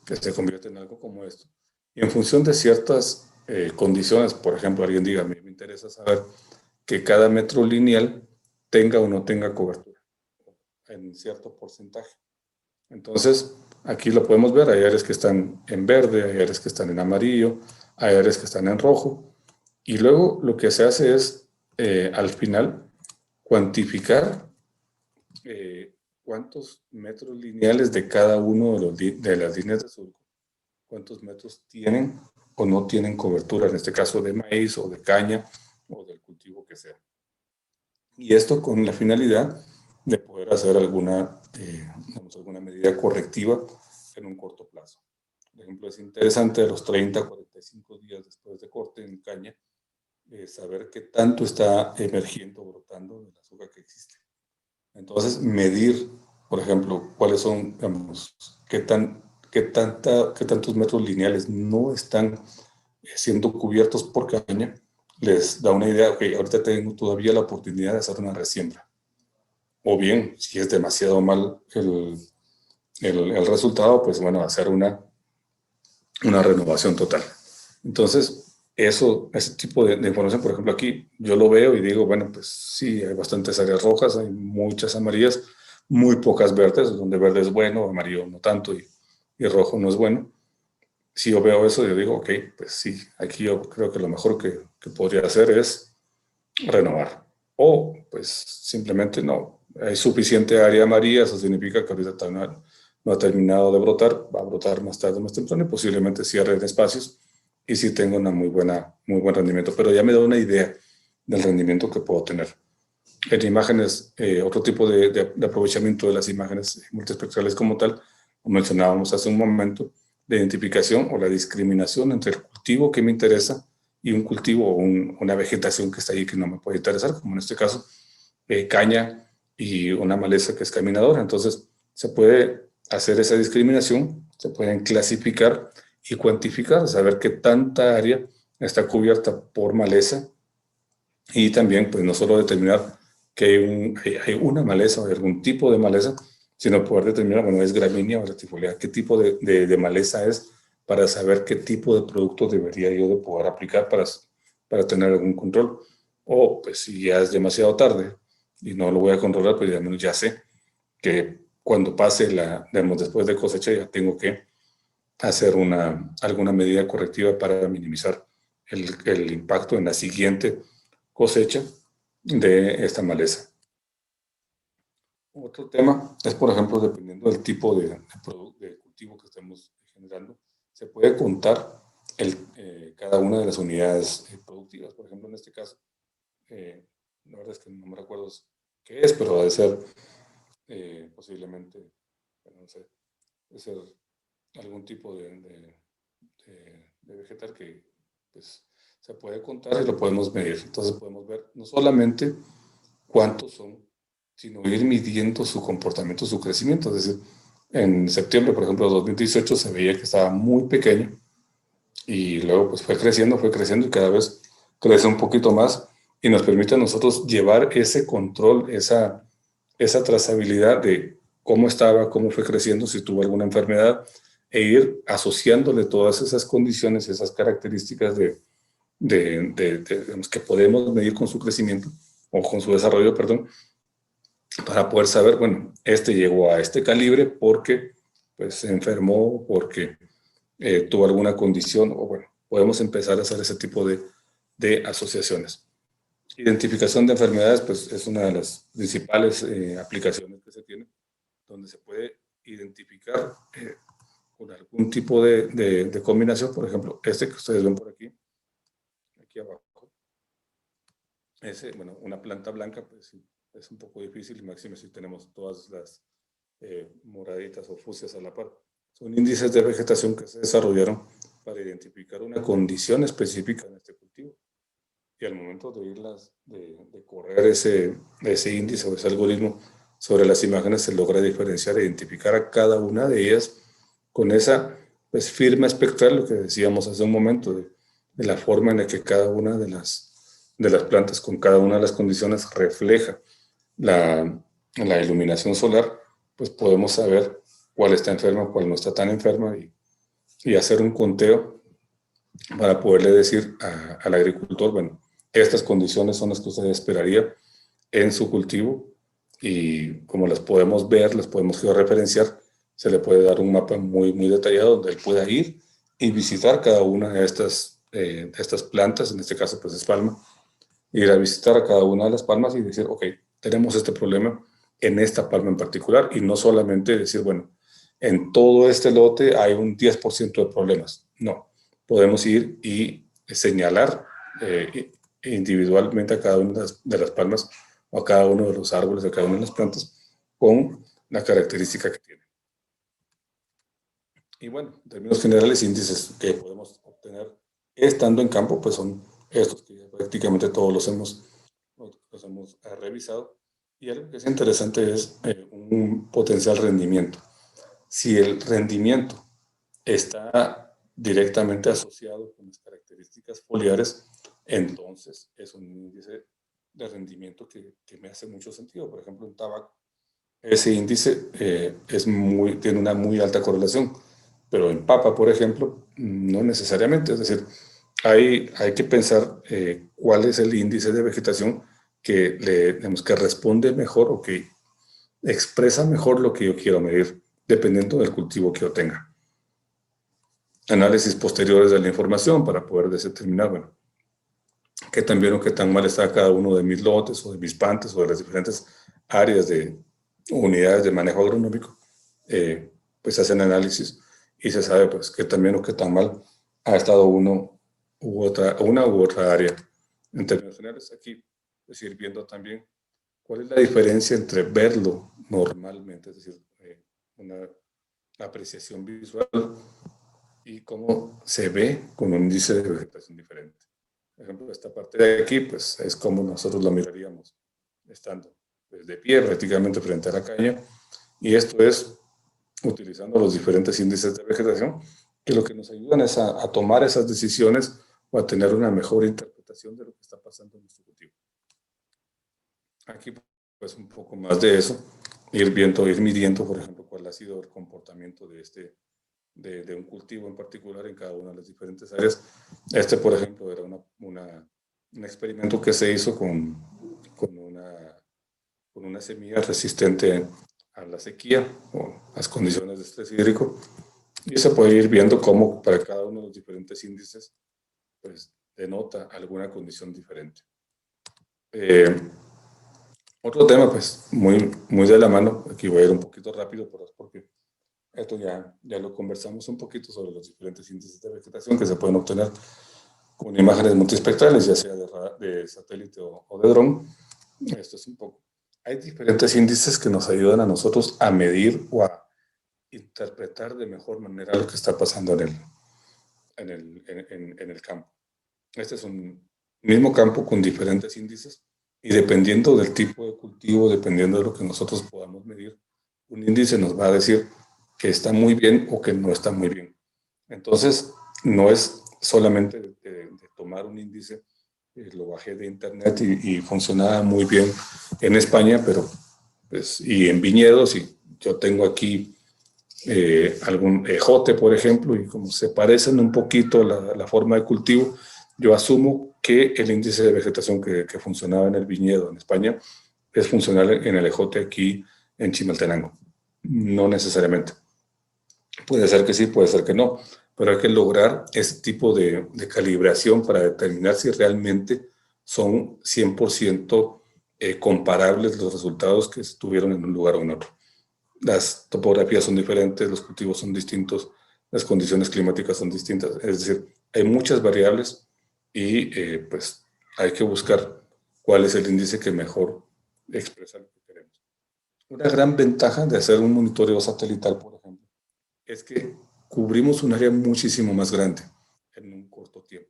que se convierte en algo como esto. Y en función de ciertas condiciones, por ejemplo, alguien diga, me interesa saber que cada metro lineal tenga o no tenga cobertura en cierto porcentaje. Entonces, aquí lo podemos ver, hay áreas que están en verde, hay áreas que están en amarillo, hay áreas que están en rojo. Y luego lo que se hace es, al final, cuantificar cuántos metros lineales de cada uno de las líneas de surco, cuántos metros tienen o no tienen cobertura, en este caso de maíz o de caña o del cultivo que sea. Y esto con la finalidad de poder hacer alguna medida correctiva en un corto plazo. Por ejemplo, es interesante a los 30 a 45 días después de corte en caña, saber qué tanto está emergiendo, brotando de la soja que existe. Entonces, medir, por ejemplo, cuáles son, digamos, qué tantos metros lineales no están siendo cubiertos por caña, les da una idea, ok, ahorita tengo todavía la oportunidad de hacer una resiembra. O bien, si es demasiado mal el resultado, pues bueno, hacer una renovación total. Entonces, ese tipo de información, por ejemplo, aquí yo lo veo y digo, bueno, pues sí, hay bastantes áreas rojas, hay muchas amarillas, muy pocas verdes, donde verde es bueno, amarillo no tanto y rojo no es bueno. Si yo veo eso, yo digo, ok, pues sí, aquí yo creo que lo mejor que podría hacer es renovar. O pues simplemente no, hay suficiente área amarilla, eso significa que ahorita no ha terminado de brotar, va a brotar más tarde, más temprano y posiblemente cierre de espacios y sí tengo una muy buen rendimiento, pero ya me da una idea del rendimiento que puedo tener. En imágenes, otro tipo de aprovechamiento de las imágenes multiespectrales como tal, como mencionábamos hace un momento, de identificación o la discriminación entre el cultivo que me interesa y un cultivo o una vegetación que está ahí que no me puede interesar, como en este caso, caña y una maleza que es caminadora. Entonces, se puede hacer esa discriminación, se pueden clasificar y cuantificar, saber qué tanta área está cubierta por maleza y también, pues, no solo determinar que hay una maleza o algún tipo de maleza, sino poder determinar, bueno, es gramínea o latifolia, qué tipo de maleza es para saber qué tipo de producto debería yo de poder aplicar para tener algún control. O, pues, si ya es demasiado tarde y no lo voy a controlar, pues al menos ya sé que cuando pase digamos, después de cosecha, ya tengo que hacer alguna medida correctiva para minimizar el impacto en la siguiente cosecha de esta maleza. Otro tema es, por ejemplo, dependiendo del tipo de cultivo que estemos generando, se puede contar cada una de las unidades productivas. Por ejemplo, en este caso, la verdad es que no me recuerdo qué es, pero ha de ser posiblemente, no sé, debe ser algún tipo de vegetal que pues, se puede contar y lo podemos medir. Entonces podemos ver no solamente cuántos son, sino ir midiendo su comportamiento, su crecimiento. Es decir, en septiembre, por ejemplo, de 2018 se veía que estaba muy pequeño y luego pues fue creciendo y cada vez crece un poquito más y nos permite a nosotros llevar ese control, esa trazabilidad de cómo estaba, cómo fue creciendo, si tuvo alguna enfermedad, e ir asociándole todas esas condiciones, esas características digamos, que podemos medir con su crecimiento o con su desarrollo, perdón, para poder saber, bueno, este llegó a este calibre porque pues, se enfermó, porque tuvo alguna condición, o bueno, podemos empezar a hacer ese tipo de asociaciones. Identificación de enfermedades, pues es una de las principales aplicaciones que se tiene, donde se puede identificar con algún tipo de combinación, por ejemplo, este que ustedes ven por aquí abajo, bueno, una planta blanca, pues sí, es un poco difícil, y máximo si tenemos todas las moraditas o fucsias a la par. Son índices de vegetación que se desarrollaron para identificar una condición específica en este cultivo. Y al momento de correr ese índice o ese algoritmo sobre las imágenes, se logra diferenciar e identificar a cada una de ellas con esa pues, firma espectral, lo que decíamos hace un momento, de la forma en la que cada una de las plantas, con cada una de las condiciones, refleja la iluminación solar, pues podemos saber cuál está enferma, cuál no está tan enferma, y hacer un conteo para poderle decir al agricultor, bueno, estas condiciones son las que usted esperaría en su cultivo, y como las podemos ver, las podemos georreferenciar, se le puede dar un mapa muy, muy detallado donde él pueda ir y visitar cada una de estas plantas, en este caso pues es palma, ir a visitar a cada una de las palmas y decir, ok, tenemos este problema en esta palma en particular, y no solamente decir, bueno, en todo este lote hay un 10% de problemas. No, podemos ir y señalar individualmente a cada una de las palmas o a cada uno de los árboles, a cada una de las plantas, con la característica que tiene. Y bueno, en términos generales, índices que podemos obtener estando en campo, pues son estos que prácticamente todos los hemos revisado. Y algo que es interesante es un potencial rendimiento. Si el rendimiento está directamente asociado con las características foliares, entonces es un índice de rendimiento que me hace mucho sentido. Por ejemplo, en tabaco, ese índice tiene una muy alta correlación, pero en papa, por ejemplo, no necesariamente. Es decir, hay que pensar cuál es el índice de vegetación digamos, que responde mejor o que expresa mejor lo que yo quiero medir, dependiendo del cultivo que yo tenga. Análisis posteriores de la información para poder determinar, bueno, qué tan bien o qué tan mal está cada uno de mis lotes o de mis plantas o de las diferentes áreas de unidades de manejo agronómico. Pues hacen análisis y se sabe pues qué tan bien o qué tan mal ha estado una u otra área. En términos generales, aquí es ir viendo también cuál es la diferencia entre verlo normalmente, es decir, una apreciación visual, y cómo se ve con un índice de vegetación diferente. Por ejemplo, esta parte de aquí, pues es como nosotros lo miraríamos estando pues, de pie prácticamente frente a la caña, y esto es utilizando los diferentes índices de vegetación, que lo que nos ayudan es a tomar esas decisiones o a tener una mejor interpretación de lo que está pasando en nuestro cultivo. Aquí pues un poco más de eso, ir midiendo, por ejemplo, cuál ha sido el comportamiento de un cultivo en particular en cada una de las diferentes áreas. Por ejemplo, era un experimento que se hizo con una semilla resistente a la sequía o las condiciones de estrés hídrico, y se puede ir viendo cómo para cada uno de los diferentes índices pues denota alguna condición diferente. Otro tema pues muy de la mano, aquí voy a ir un poquito rápido porque esto ya lo conversamos un poquito sobre los diferentes índices de vegetación que se pueden obtener con imágenes multiespectrales, ya sea de satélite o de dron. Esto es un poco. Hay diferentes índices que nos ayudan a nosotros a medir o a interpretar de mejor manera lo que está pasando en el campo. Este es un mismo campo con diferentes índices y dependiendo del tipo de cultivo, dependiendo de lo que nosotros podamos medir, un índice nos va a decir que está muy bien o que no está muy bien. Entonces, no es solamente de tomar un índice, lo bajé de internet y funcionaba muy bien en España, pero pues, y en viñedos, y yo tengo aquí algún ejote, por ejemplo, y como se parecen un poquito la forma de cultivo, yo asumo que el índice de vegetación que funcionaba en el viñedo en España es funcional en el ejote aquí en Chimaltenango. No necesariamente. Puede ser que sí, puede ser que no, pero hay que lograr ese tipo de calibración para determinar si realmente son 100% comparables los resultados que estuvieron en un lugar o en otro. Las topografías son diferentes, los cultivos son distintos, las condiciones climáticas son distintas, es decir, hay muchas variables y pues hay que buscar cuál es el índice que mejor expresa lo que queremos. Una gran ventaja de hacer un monitoreo satelital, por ejemplo, es que cubrimos un área muchísimo más grande en un corto tiempo.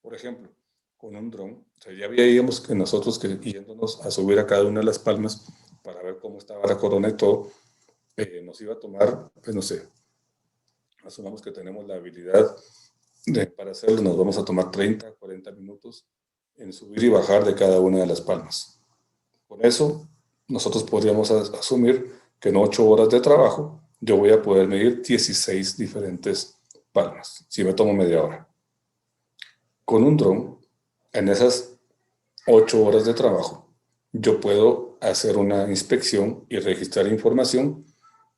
Por ejemplo, con un dron, o sea, ya veíamos que nosotros que yéndonos a subir a cada una de las palmas para ver cómo estaba la corona y todo, nos iba a tomar, pues no sé, asumamos que tenemos la habilidad para hacerlo, nos vamos a tomar 30, 40 minutos en subir y bajar de cada una de las palmas. Con eso, nosotros podríamos asumir que en 8 horas de trabajo yo voy a poder medir 16 diferentes palmas, si me tomo media hora. Con un dron, en esas 8 horas de trabajo, yo puedo hacer una inspección y registrar información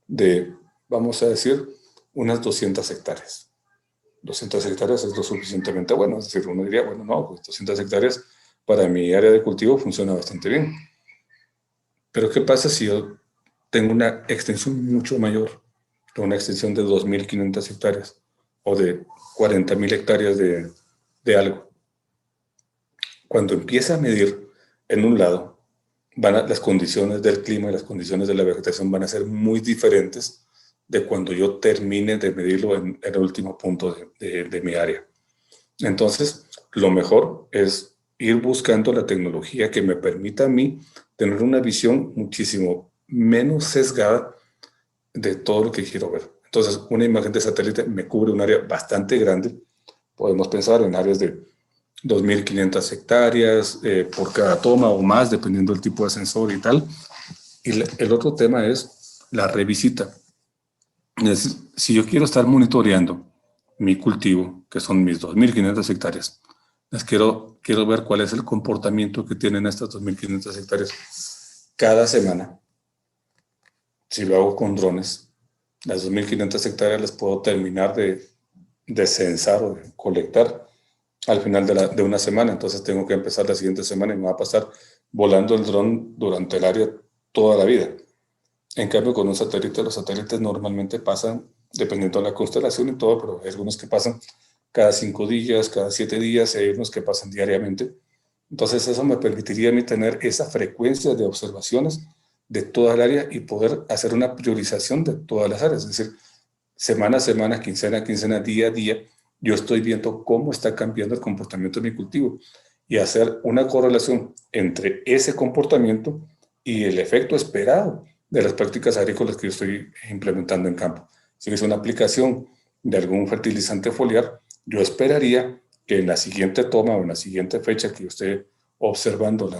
de, vamos a decir, unas 200 hectáreas. 200 hectáreas es lo suficientemente bueno, es decir, uno diría, bueno, no, pues 200 hectáreas para mi área de cultivo funciona bastante bien. Pero ¿qué pasa si yo tengo una extensión mucho mayor, una extensión de 2.500 hectáreas o de 40.000 hectáreas de algo? Cuando empieza a medir en un lado, las condiciones del clima y las condiciones de la vegetación van a ser muy diferentes de cuando yo termine de medirlo en el último punto de mi área. Entonces, lo mejor es ir buscando la tecnología que me permita a mí tener una visión muchísimo menos sesgada de todo lo que quiero ver. Entonces, una imagen de satélite me cubre un área bastante grande. Podemos pensar en áreas de 2.500 hectáreas por cada toma o más, dependiendo del tipo de sensor y tal. Y el otro tema es la revisita. Si yo quiero estar monitoreando mi cultivo, que son mis 2.500 hectáreas, quiero ver cuál es el comportamiento que tienen estas 2.500 hectáreas cada semana. Si lo hago con drones, las 2.500 hectáreas las puedo terminar de censar o de colectar al final de una semana. Entonces tengo que empezar la siguiente semana y me va a pasar volando el dron durante el área toda la vida. En cambio, con un satélite, los satélites normalmente pasan, dependiendo de la constelación y todo, pero hay algunos que pasan cada 5 días, cada 7 días, y hay unos que pasan diariamente. Entonces eso me permitiría a mí tener esa frecuencia de observaciones de toda el área y poder hacer una priorización de todas las áreas. Es decir, semana a semana, quincena a quincena, día a día, yo estoy viendo cómo está cambiando el comportamiento de mi cultivo y hacer una correlación entre ese comportamiento y el efecto esperado de las prácticas agrícolas que yo estoy implementando en campo. Si es una aplicación de algún fertilizante foliar, yo esperaría que en la siguiente toma o en la siguiente fecha que yo esté observando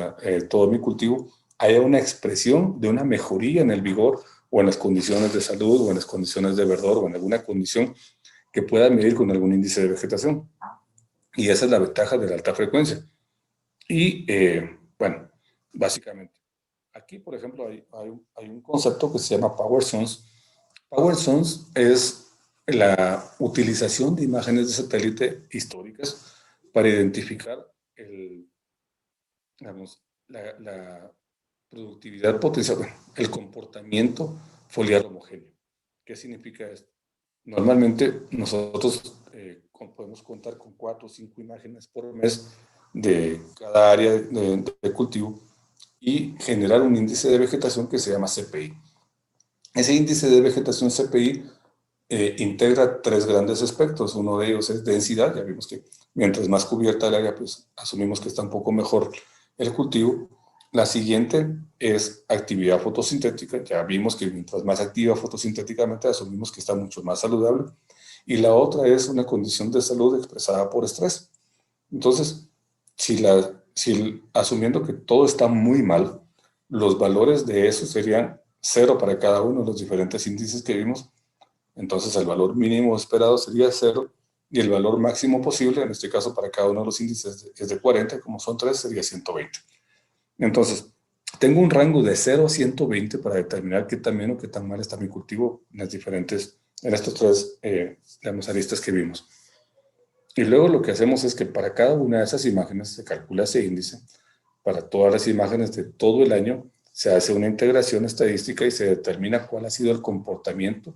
todo mi cultivo, haya una expresión de una mejoría en el vigor o en las condiciones de salud o en las condiciones de verdor o en alguna condición que pueda medir con algún índice de vegetación. Y esa es la ventaja de la alta frecuencia. Y bueno, básicamente, aquí, por ejemplo, hay un concepto que se llama Power Zones. Power Zones es la utilización de imágenes de satélite históricas para identificar digamos, la productividad potencial, el comportamiento foliar homogéneo. ¿Qué significa esto? Normalmente nosotros podemos contar con 4 o 5 imágenes por mes de cada área de cultivo y generar un índice de vegetación que se llama CPI. Ese índice de vegetación CPI integra 3 grandes aspectos. Uno de ellos es densidad. Ya vimos que mientras más cubierta el área, pues asumimos que está un poco mejor el cultivo. La siguiente es actividad fotosintética. Ya vimos que mientras más activa fotosintéticamente, asumimos que está mucho más saludable. Y la otra es una condición de salud expresada por estrés. Entonces, asumiendo que todo está muy mal, los valores de eso serían 0 para cada uno de los diferentes índices que vimos. Entonces, el valor mínimo esperado sería 0 y el valor máximo posible, en este caso para cada uno de los índices es de 40, como son 3, sería 120. Entonces, tengo un rango de 0 a 120 para determinar qué tan bien o qué tan mal está mi cultivo en estos 3 aristas que vimos. Y luego lo que hacemos es que para cada una de esas imágenes se calcula ese índice. Para todas las imágenes de todo el año se hace una integración estadística y se determina cuál ha sido el comportamiento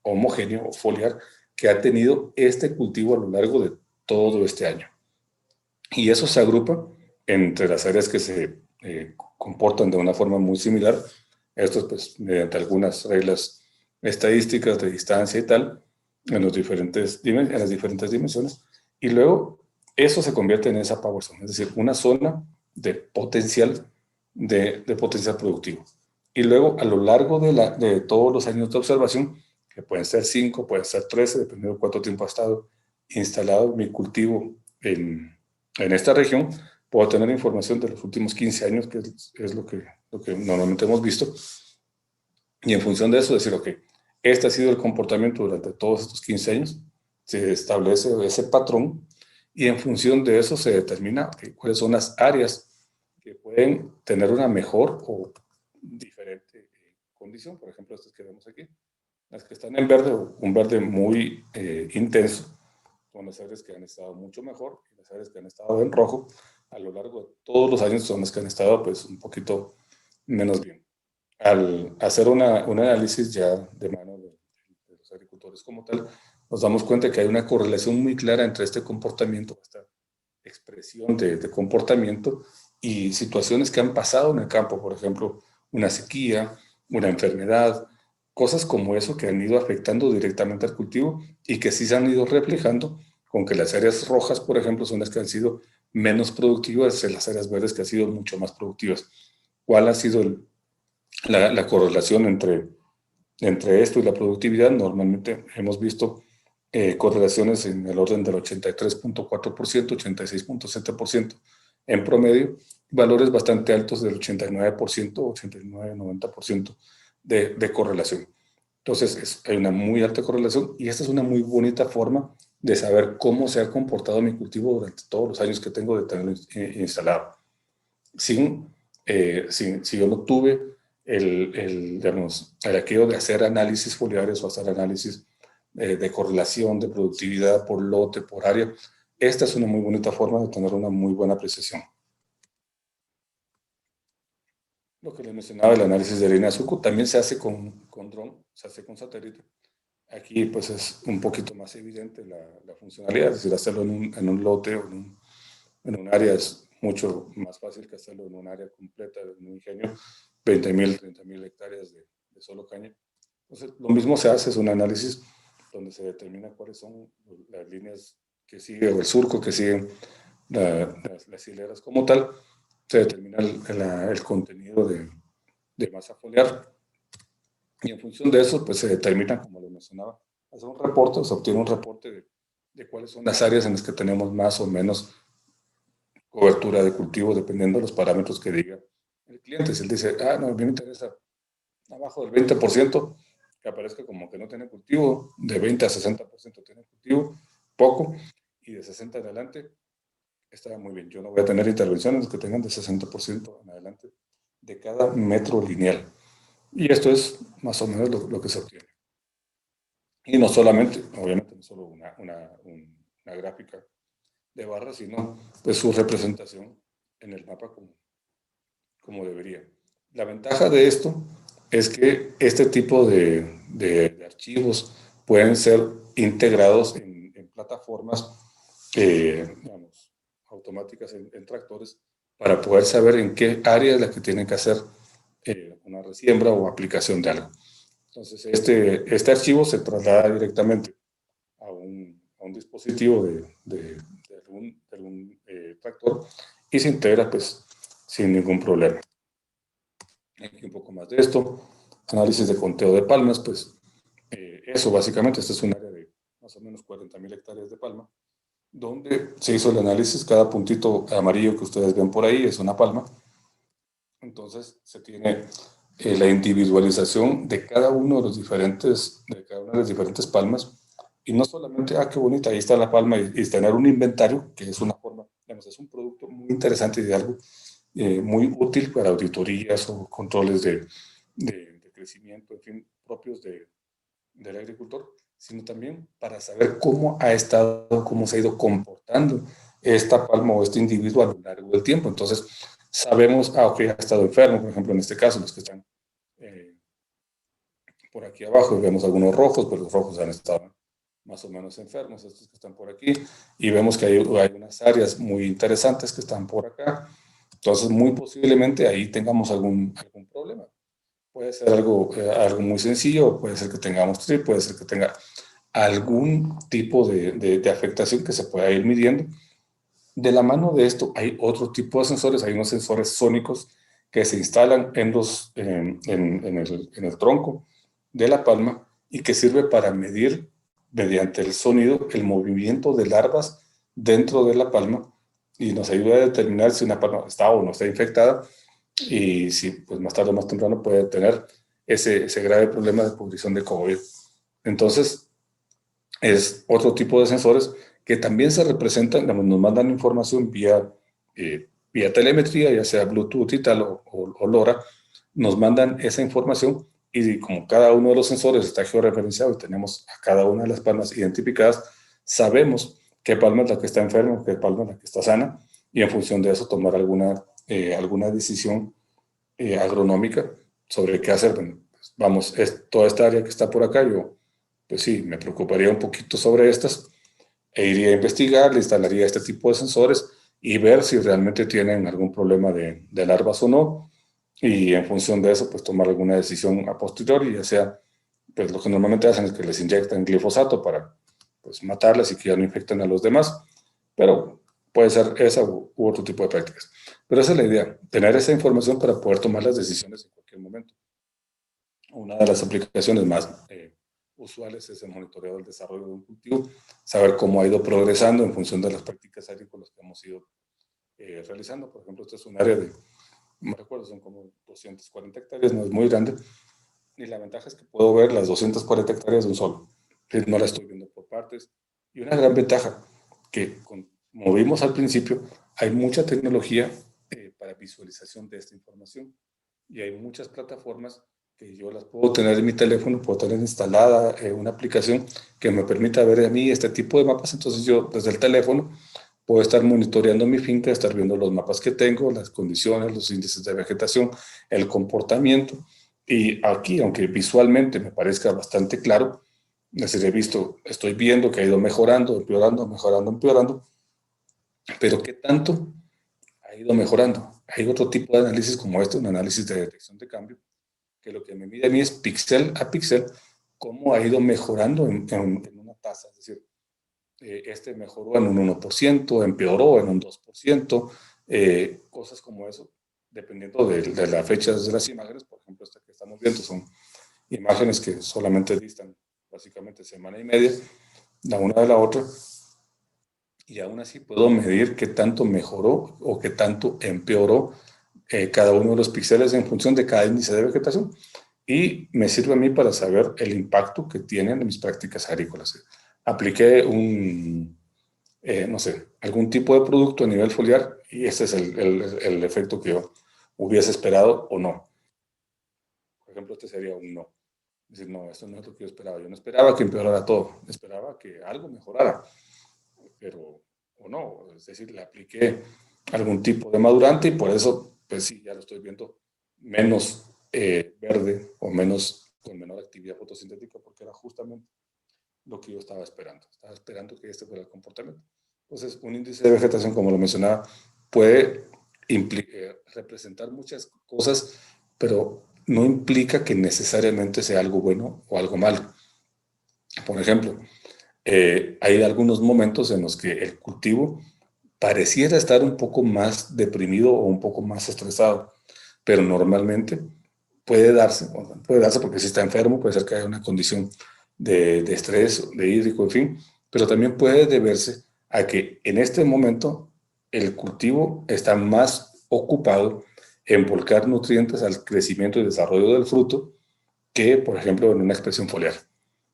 homogéneo o foliar que ha tenido este cultivo a lo largo de todo este año. Y eso se agrupa entre las áreas que se comportan de una forma muy similar, esto pues mediante algunas reglas estadísticas de distancia y tal, en las diferentes dimensiones, y luego eso se convierte en esa power zone, es decir, una zona de potencial, de potencial productivo. Y luego a lo largo de todos los años de observación, que pueden ser 5, pueden ser 13, dependiendo de cuánto tiempo ha estado instalado mi cultivo en esta región, puedo tener información de los últimos 15 años, que es lo que normalmente hemos visto, y en función de eso decir, ok, este ha sido el comportamiento durante todos estos 15 años, se establece ese patrón, y en función de eso se determina cuáles son las áreas que pueden tener una mejor o diferente condición. Por ejemplo, estas que vemos aquí, las que están en verde, un verde muy intenso, son las áreas que han estado mucho mejor, y las áreas que han estado en rojo a lo largo de todos los años son las que han estado pues un poquito menos bien. Al hacer un análisis ya de mano de los agricultores como tal, nos damos cuenta que hay una correlación muy clara entre este comportamiento, esta expresión de comportamiento y situaciones que han pasado en el campo, por ejemplo, una sequía, una enfermedad, cosas como eso que han ido afectando directamente al cultivo y que sí se han ido reflejando con que las áreas rojas, por ejemplo, son las que han sido menos productivas y las áreas verdes que han sido mucho más productivas. ¿Cuál ha sido la correlación entre esto y la productividad? Normalmente hemos visto correlaciones en el orden del 83.4%, 86.7% en promedio, valores bastante altos del 89%, 89-90% de correlación. Entonces, hay una muy alta correlación y esta es una muy bonita forma de saber cómo se ha comportado mi cultivo durante todos los años que tengo de tenerlo instalado. Si yo no tuve el aquello de hacer análisis foliares o hacer análisis de correlación, de productividad por lote, por área, esta es una muy bonita forma de tener una muy buena precisión. Lo que les mencionaba, el análisis de harina de azúcar también se hace con dron, se hace con satélite. Aquí pues es un poquito más evidente la funcionalidad, es decir, hacerlo en un lote o en un área es mucho más fácil que hacerlo en un área completa de un ingenio, 20.000, 30.000 hectáreas de solo caña. Entonces, lo mismo se hace, es un análisis donde se determina cuáles son las líneas que siguen o el surco que siguen las hileras como tal, se determina el contenido de masa foliar y en función de eso pues se determina, como lo mencionaba, hacer un reporte, se obtiene un reporte de cuáles son las áreas en las que tenemos más o menos cobertura de cultivo dependiendo de los parámetros que diga el cliente. Si él dice, no, a mí me interesa abajo del 20%, que aparezca como que no tiene cultivo, de 20 a 60% tiene cultivo, poco, y de 60 en adelante está muy bien. Yo no voy a tener intervenciones que tengan de 60% en adelante de cada metro lineal. Y esto es más o menos lo que se obtiene. Y no solamente, obviamente, no solo una gráfica de barras, sino pues su representación en el mapa como debería. La ventaja de esto es que este tipo de archivos pueden ser integrados en plataformas digamos, automáticas en tractores para poder saber en qué área es la que tienen que hacer una resiembra o aplicación de algo. Entonces, este archivo se traslada directamente a un dispositivo de algún tractor y se integra pues sin ningún problema. Aquí un poco más de esto, análisis de conteo de palmas, pues eso básicamente, este es un área de más o menos 40.000 hectáreas de palma, donde se hizo el análisis, cada puntito amarillo que ustedes ven por ahí es una palma, entonces se tiene la individualización de cada uno de cada una de las diferentes palmas, y no solamente, qué bonita, ahí está la palma, y tener un inventario, que es una forma, digamos, es un producto muy interesante y de algo muy útil para auditorías o controles de crecimiento, en fin, propios del agricultor, sino también para saber cómo se ha ido comportando esta palma o este individuo a lo largo del tiempo. Entonces, sabemos, ok, ha estado enfermo, por ejemplo, en este caso, los que están por aquí abajo, vemos algunos rojos, pues los rojos han estado más o menos enfermos, estos que están por aquí, y vemos que hay unas áreas muy interesantes que están por acá. Entonces, muy posiblemente ahí tengamos algún problema. Puede ser algo muy sencillo, puede ser que tengamos trip, puede ser que tenga algún tipo de afectación que se pueda ir midiendo. De la mano de esto hay otro tipo de sensores, hay unos sensores sónicos que se instalan en el tronco de la palma y que sirve para medir mediante el sonido el movimiento de larvas dentro de la palma y nos ayuda a determinar si una palma está o no está infectada y si pues más tarde o más temprano puede tener ese grave problema de pudrición de cogollo. Entonces, es otro tipo de sensores que también se representan, nos mandan información vía telemetría, ya sea Bluetooth y tal, o LoRa, nos mandan esa información y como cada uno de los sensores está georreferenciado y tenemos a cada una de las palmas identificadas, sabemos qué palma es la que está enferma, qué palma es la que está sana, y en función de eso tomar alguna decisión agronómica sobre qué hacer. Bueno, pues vamos, toda esta área que está por acá, yo pues sí, me preocuparía un poquito sobre estas e iría a investigar, le instalaría este tipo de sensores y ver si realmente tienen algún problema de larvas o no, y en función de eso, pues tomar alguna decisión a posteriori, ya sea, pues lo que normalmente hacen es que les inyectan glifosato para pues matarlas y que ya no infecten a los demás, pero puede ser esa u otro tipo de prácticas. Pero esa es la idea, tener esa información para poder tomar las decisiones en cualquier momento. Una de las aplicaciones más usuales es el monitoreo del desarrollo de un cultivo, saber cómo ha ido progresando en función de las prácticas agrícolas que hemos ido realizando. Por ejemplo, este es un área de, no me recuerdo, son como 240 hectáreas, no es muy grande, y la ventaja es que puedo ver las 240 hectáreas de un solo, no la estoy viendo por partes. Y una gran ventaja, que como vimos al principio, hay mucha tecnología para visualización de esta información, y hay muchas plataformas que yo las puedo tener en mi teléfono, puedo tener instalada una aplicación que me permita ver a mí este tipo de mapas. Entonces yo desde el teléfono puedo estar monitoreando mi finca, estar viendo los mapas que tengo, las condiciones, los índices de vegetación, el comportamiento. Y aquí, aunque visualmente me parezca bastante claro, es decir, estoy viendo que ha ido mejorando, empeorando, mejorando, empeorando, pero ¿qué tanto ha ido mejorando? Hay otro tipo de análisis como este, un análisis de detección de cambio, que lo que me mide a mí es píxel a píxel cómo ha ido mejorando en una tasa. Es decir, este mejoró en un 1%, empeoró en un 2%, cosas como eso, dependiendo de las fechas de las imágenes. Por ejemplo, esta que estamos viendo son imágenes que solamente distan básicamente semana y media la una de la otra, y aún así puedo medir qué tanto mejoró o qué tanto empeoró cada uno de los píxeles en función de cada índice de vegetación. Y me sirve a mí para saber el impacto que tienen mis prácticas agrícolas. Apliqué no sé, algún tipo de producto a nivel foliar y ese es el efecto que yo hubiese esperado o no. Por ejemplo, este sería un no. Es decir, no, esto no es lo que yo esperaba. Yo no esperaba que empeorara todo, esperaba que algo mejorara, pero o no. Es decir, le apliqué algún tipo de madurante y por eso, pues sí, ya lo estoy viendo menos verde o con menor actividad fotosintética, porque era justamente lo que yo estaba esperando. Estaba esperando que este fuera el comportamiento. Entonces, un índice de vegetación, como lo mencionaba, puede representar muchas cosas, pero no implica que necesariamente sea algo bueno o algo malo. Por ejemplo, hay algunos momentos en los que el cultivo pareciera estar un poco más deprimido o un poco más estresado, pero normalmente puede darse porque si está enfermo, puede ser que haya una condición de estrés, de hídrico, en fin, pero también puede deberse a que en este momento el cultivo está más ocupado en volcar nutrientes al crecimiento y desarrollo del fruto que, por ejemplo, en una expresión foliar.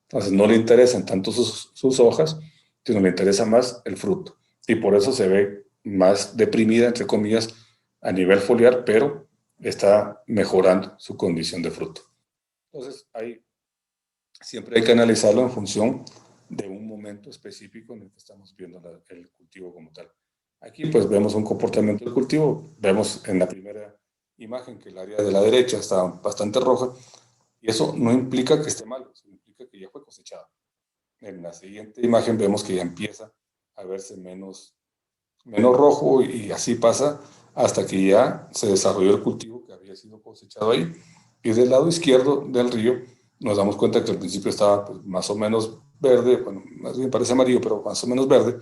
Entonces no le interesan tanto sus hojas, sino le interesa más el fruto. Y por eso se ve más deprimida, entre comillas, a nivel foliar, pero está mejorando su condición de fruto. Entonces, siempre hay que analizarlo en función de un momento específico en el que estamos viendo el cultivo como tal. Aquí pues vemos un comportamiento del cultivo, vemos en la primera imagen que el área de la derecha está bastante roja, y eso no implica que esté mal, sino implica que ya fue cosechado. En la siguiente imagen vemos que ya empieza a verse menos rojo y así pasa hasta que ya se desarrolló el cultivo que había sido cosechado ahí. Y del lado izquierdo del río nos damos cuenta que al principio estaba pues, más o menos verde, bueno, más bien parece amarillo, pero más o menos verde,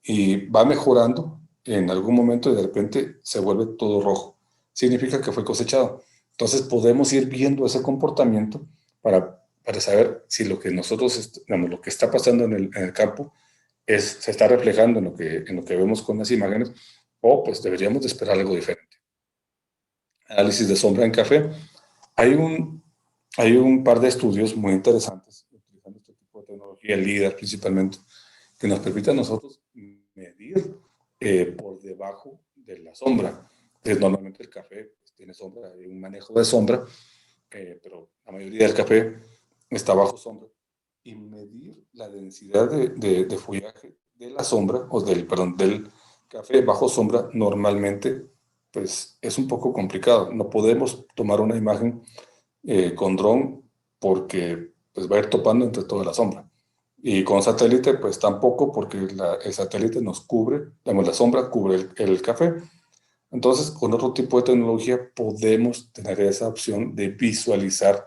y va mejorando en algún momento y de repente se vuelve todo rojo. Significa que fue cosechado. Entonces podemos ir viendo ese comportamiento para saber si lo que nosotros, digamos, lo que está pasando en el campo se está reflejando en lo que vemos con las imágenes, o pues deberíamos de esperar algo diferente. Análisis de sombra en café. Hay un par de estudios muy interesantes utilizando este tipo de tecnología, el LIDAR principalmente, que nos permite a nosotros medir por debajo de la sombra. Entonces, normalmente el café pues, tiene sombra, hay un manejo de sombra, pero la mayoría del café está bajo sombra. Y medir la densidad de follaje de la sombra, del café bajo sombra, normalmente pues es un poco complicado. No podemos tomar una imagen con dron porque pues va a ir topando entre toda la sombra. Y con satélite pues tampoco porque el satélite nos cubre, la sombra cubre el café. Entonces con otro tipo de tecnología podemos tener esa opción de visualizar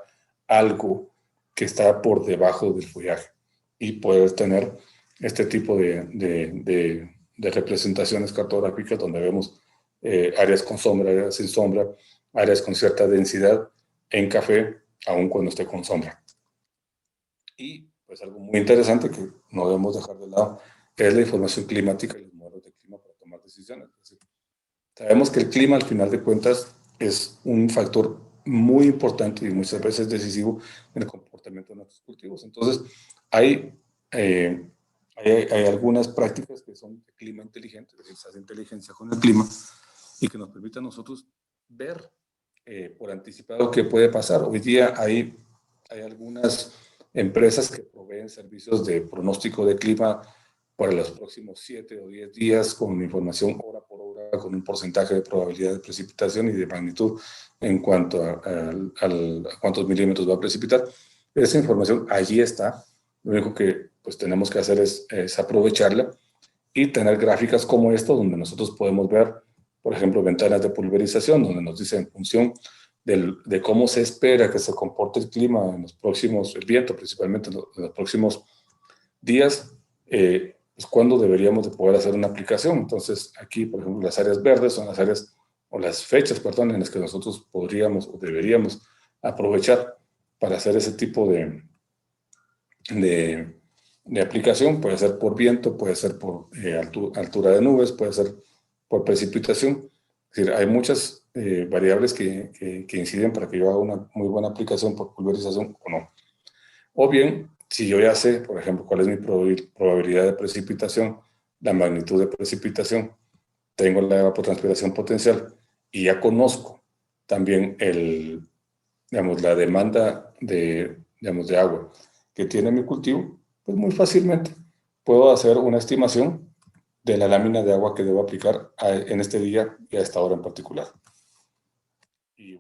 algo que está por debajo del follaje y poder tener este tipo de representaciones cartográficas donde vemos áreas con sombra, áreas sin sombra, áreas con cierta densidad en café, aun cuando esté con sombra. Y pues algo muy interesante que no debemos dejar de lado es la información climática y los modelos de clima para tomar decisiones. Es decir, sabemos que el clima al final de cuentas es un factor muy importante y muchas veces decisivo en el comportamiento de nuestros cultivos. Entonces, eh, hay algunas prácticas que son de clima inteligente, es decir, se hace inteligencia con el clima y que nos permite a nosotros ver por anticipado qué puede pasar. Hoy día hay algunas empresas que proveen servicios de pronóstico de clima para los próximos 7 o 10 días con información hora por hora, con un porcentaje de probabilidad de precipitación y de magnitud en cuanto a cuántos milímetros va a precipitar. Esa información allí está. Lo único que pues, tenemos que hacer es aprovecharla y tener gráficas como esta donde nosotros podemos ver, por ejemplo, ventanas de pulverización, donde nos dice en función de cómo se espera que se comporte el clima en los próximos, el viento principalmente en los próximos días, pues cuándo deberíamos de poder hacer una aplicación. Entonces, aquí, por ejemplo, las áreas verdes son las áreas, o las fechas, perdón, en las que nosotros podríamos o deberíamos aprovechar para hacer ese tipo de aplicación. Puede ser por viento, puede ser por altura de nubes, puede ser por precipitación. Es decir, hay muchas variables que inciden para que yo haga una muy buena aplicación por pulverización o no. O bien, si yo ya sé, por ejemplo, cuál es mi probabilidad de precipitación, la magnitud de precipitación, tengo la evapotranspiración potencial y ya conozco también la demanda de agua que tiene mi cultivo, pues muy fácilmente puedo hacer una estimación de la lámina de agua que debo aplicar en este día y a esta hora en particular. Y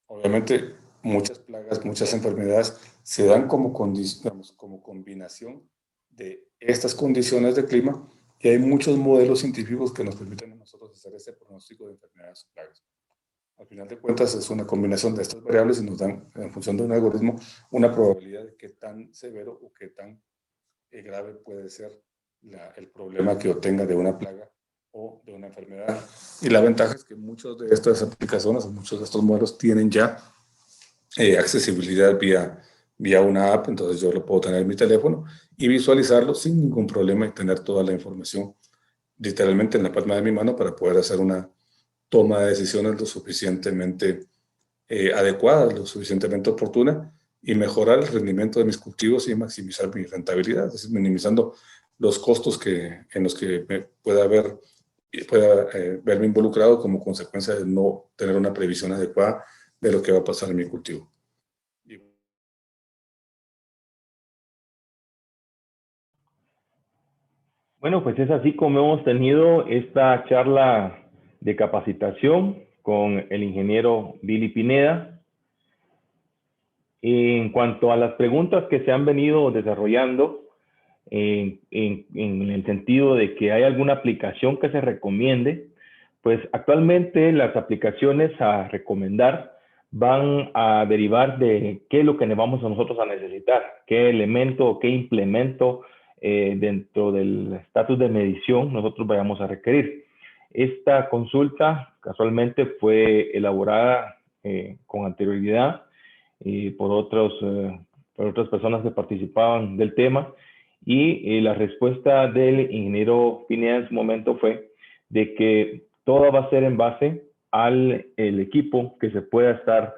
obviamente muchas plagas, muchas enfermedades se dan como combinación de estas condiciones de clima, y hay muchos modelos científicos que nos permiten a nosotros hacer ese pronóstico de enfermedades o plagas. Al final de cuentas es una combinación de estas variables y nos dan, en función de un algoritmo, una probabilidad de qué tan severo o qué tan grave puede ser el problema que obtenga de una plaga o de una enfermedad. Y la ventaja es que muchas de estas aplicaciones, muchos de estos modelos tienen ya accesibilidad vía una app, entonces yo lo puedo tener en mi teléfono y visualizarlo sin ningún problema y tener toda la información literalmente en la palma de mi mano para poder hacer una toma de decisiones lo suficientemente adecuada, lo suficientemente oportuna, y mejorar el rendimiento de mis cultivos y maximizar mi rentabilidad, es decir, minimizando los costos en los que pueda verme involucrado como consecuencia de no tener una previsión adecuada de lo que va a pasar en mi cultivo.
Bueno, pues es así como hemos tenido esta charla de capacitación con el ingeniero Billy Pineda. En cuanto a las preguntas que se han venido desarrollando, en el sentido de que hay alguna aplicación que se recomiende, pues actualmente las aplicaciones a recomendar van a derivar de qué es lo que vamos a nosotros a necesitar, qué elemento o qué implemento dentro del estatus de medición nosotros vayamos a requerir. Esta consulta casualmente fue elaborada con anterioridad por otras personas que participaban del tema, y la respuesta del ingeniero Pineda en su momento fue de que todo va a ser en base al el equipo que se pueda estar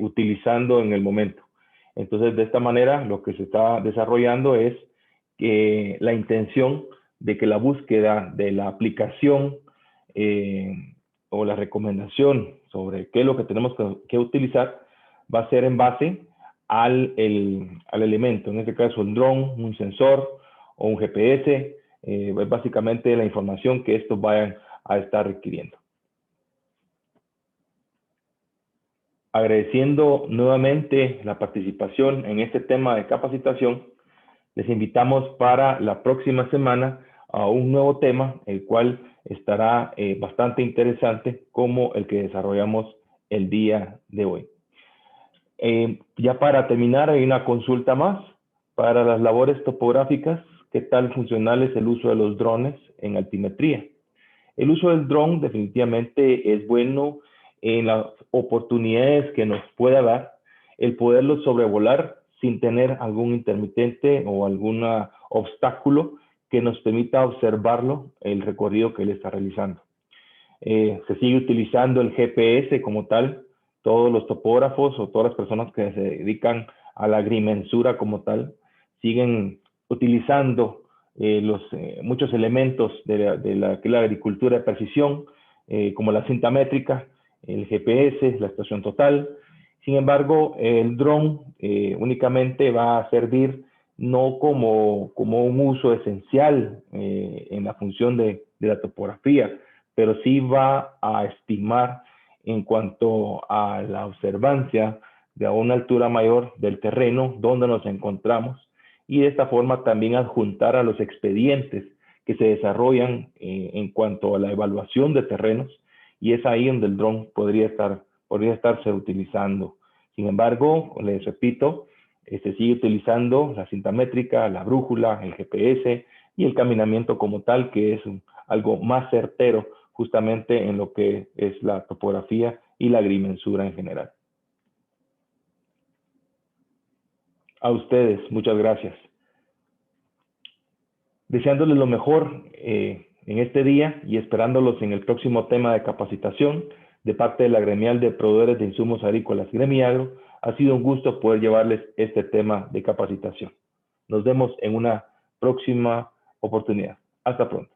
utilizando en el momento. Entonces, de esta manera, lo que se está desarrollando es que la intención de que la búsqueda de la aplicación o la recomendación sobre qué es lo que tenemos que utilizar va a ser en base al elemento, en este caso un dron, un sensor o un GPS, es básicamente la información que estos vayan a estar requiriendo. Agradeciendo nuevamente la participación en este tema de capacitación, les invitamos para la próxima semana a un nuevo tema, el cual estará bastante interesante como el que desarrollamos el día de hoy. Ya para terminar, hay una consulta más para las labores topográficas. ¿Qué tal funcional es el uso de los drones en altimetría? El uso del dron definitivamente es bueno en las oportunidades que nos pueda dar el poderlo sobrevolar sin tener algún intermitente o algún obstáculo que nos permita observarlo, el recorrido que él está realizando. Se sigue utilizando el GPS como tal. Todos los topógrafos o todas las personas que se dedican a la agrimensura como tal siguen utilizando muchos elementos de la agricultura de precisión, como la cinta métrica, el GPS, la estación total. Sin embargo, el dron únicamente va a servir no como un uso esencial en la función de la topografía, pero sí va a estimar en cuanto a la observancia de a una altura mayor del terreno donde nos encontramos, y de esta forma también adjuntar a los expedientes que se desarrollan en cuanto a la evaluación de terrenos, y es ahí donde el dron podría estarse utilizando. Sin embargo, les repito, se sigue utilizando la cinta métrica, la brújula, el GPS y el caminamiento como tal, que es algo más certero justamente en lo que es la topografía y la agrimensura en general. A ustedes, muchas gracias. Deseándoles lo mejor en este día y esperándolos en el próximo tema de capacitación de parte de la Gremial de Proveedores de Insumos Agrícolas Gremiagro. Ha sido un gusto poder llevarles este tema de capacitación. Nos vemos en una próxima oportunidad. Hasta pronto.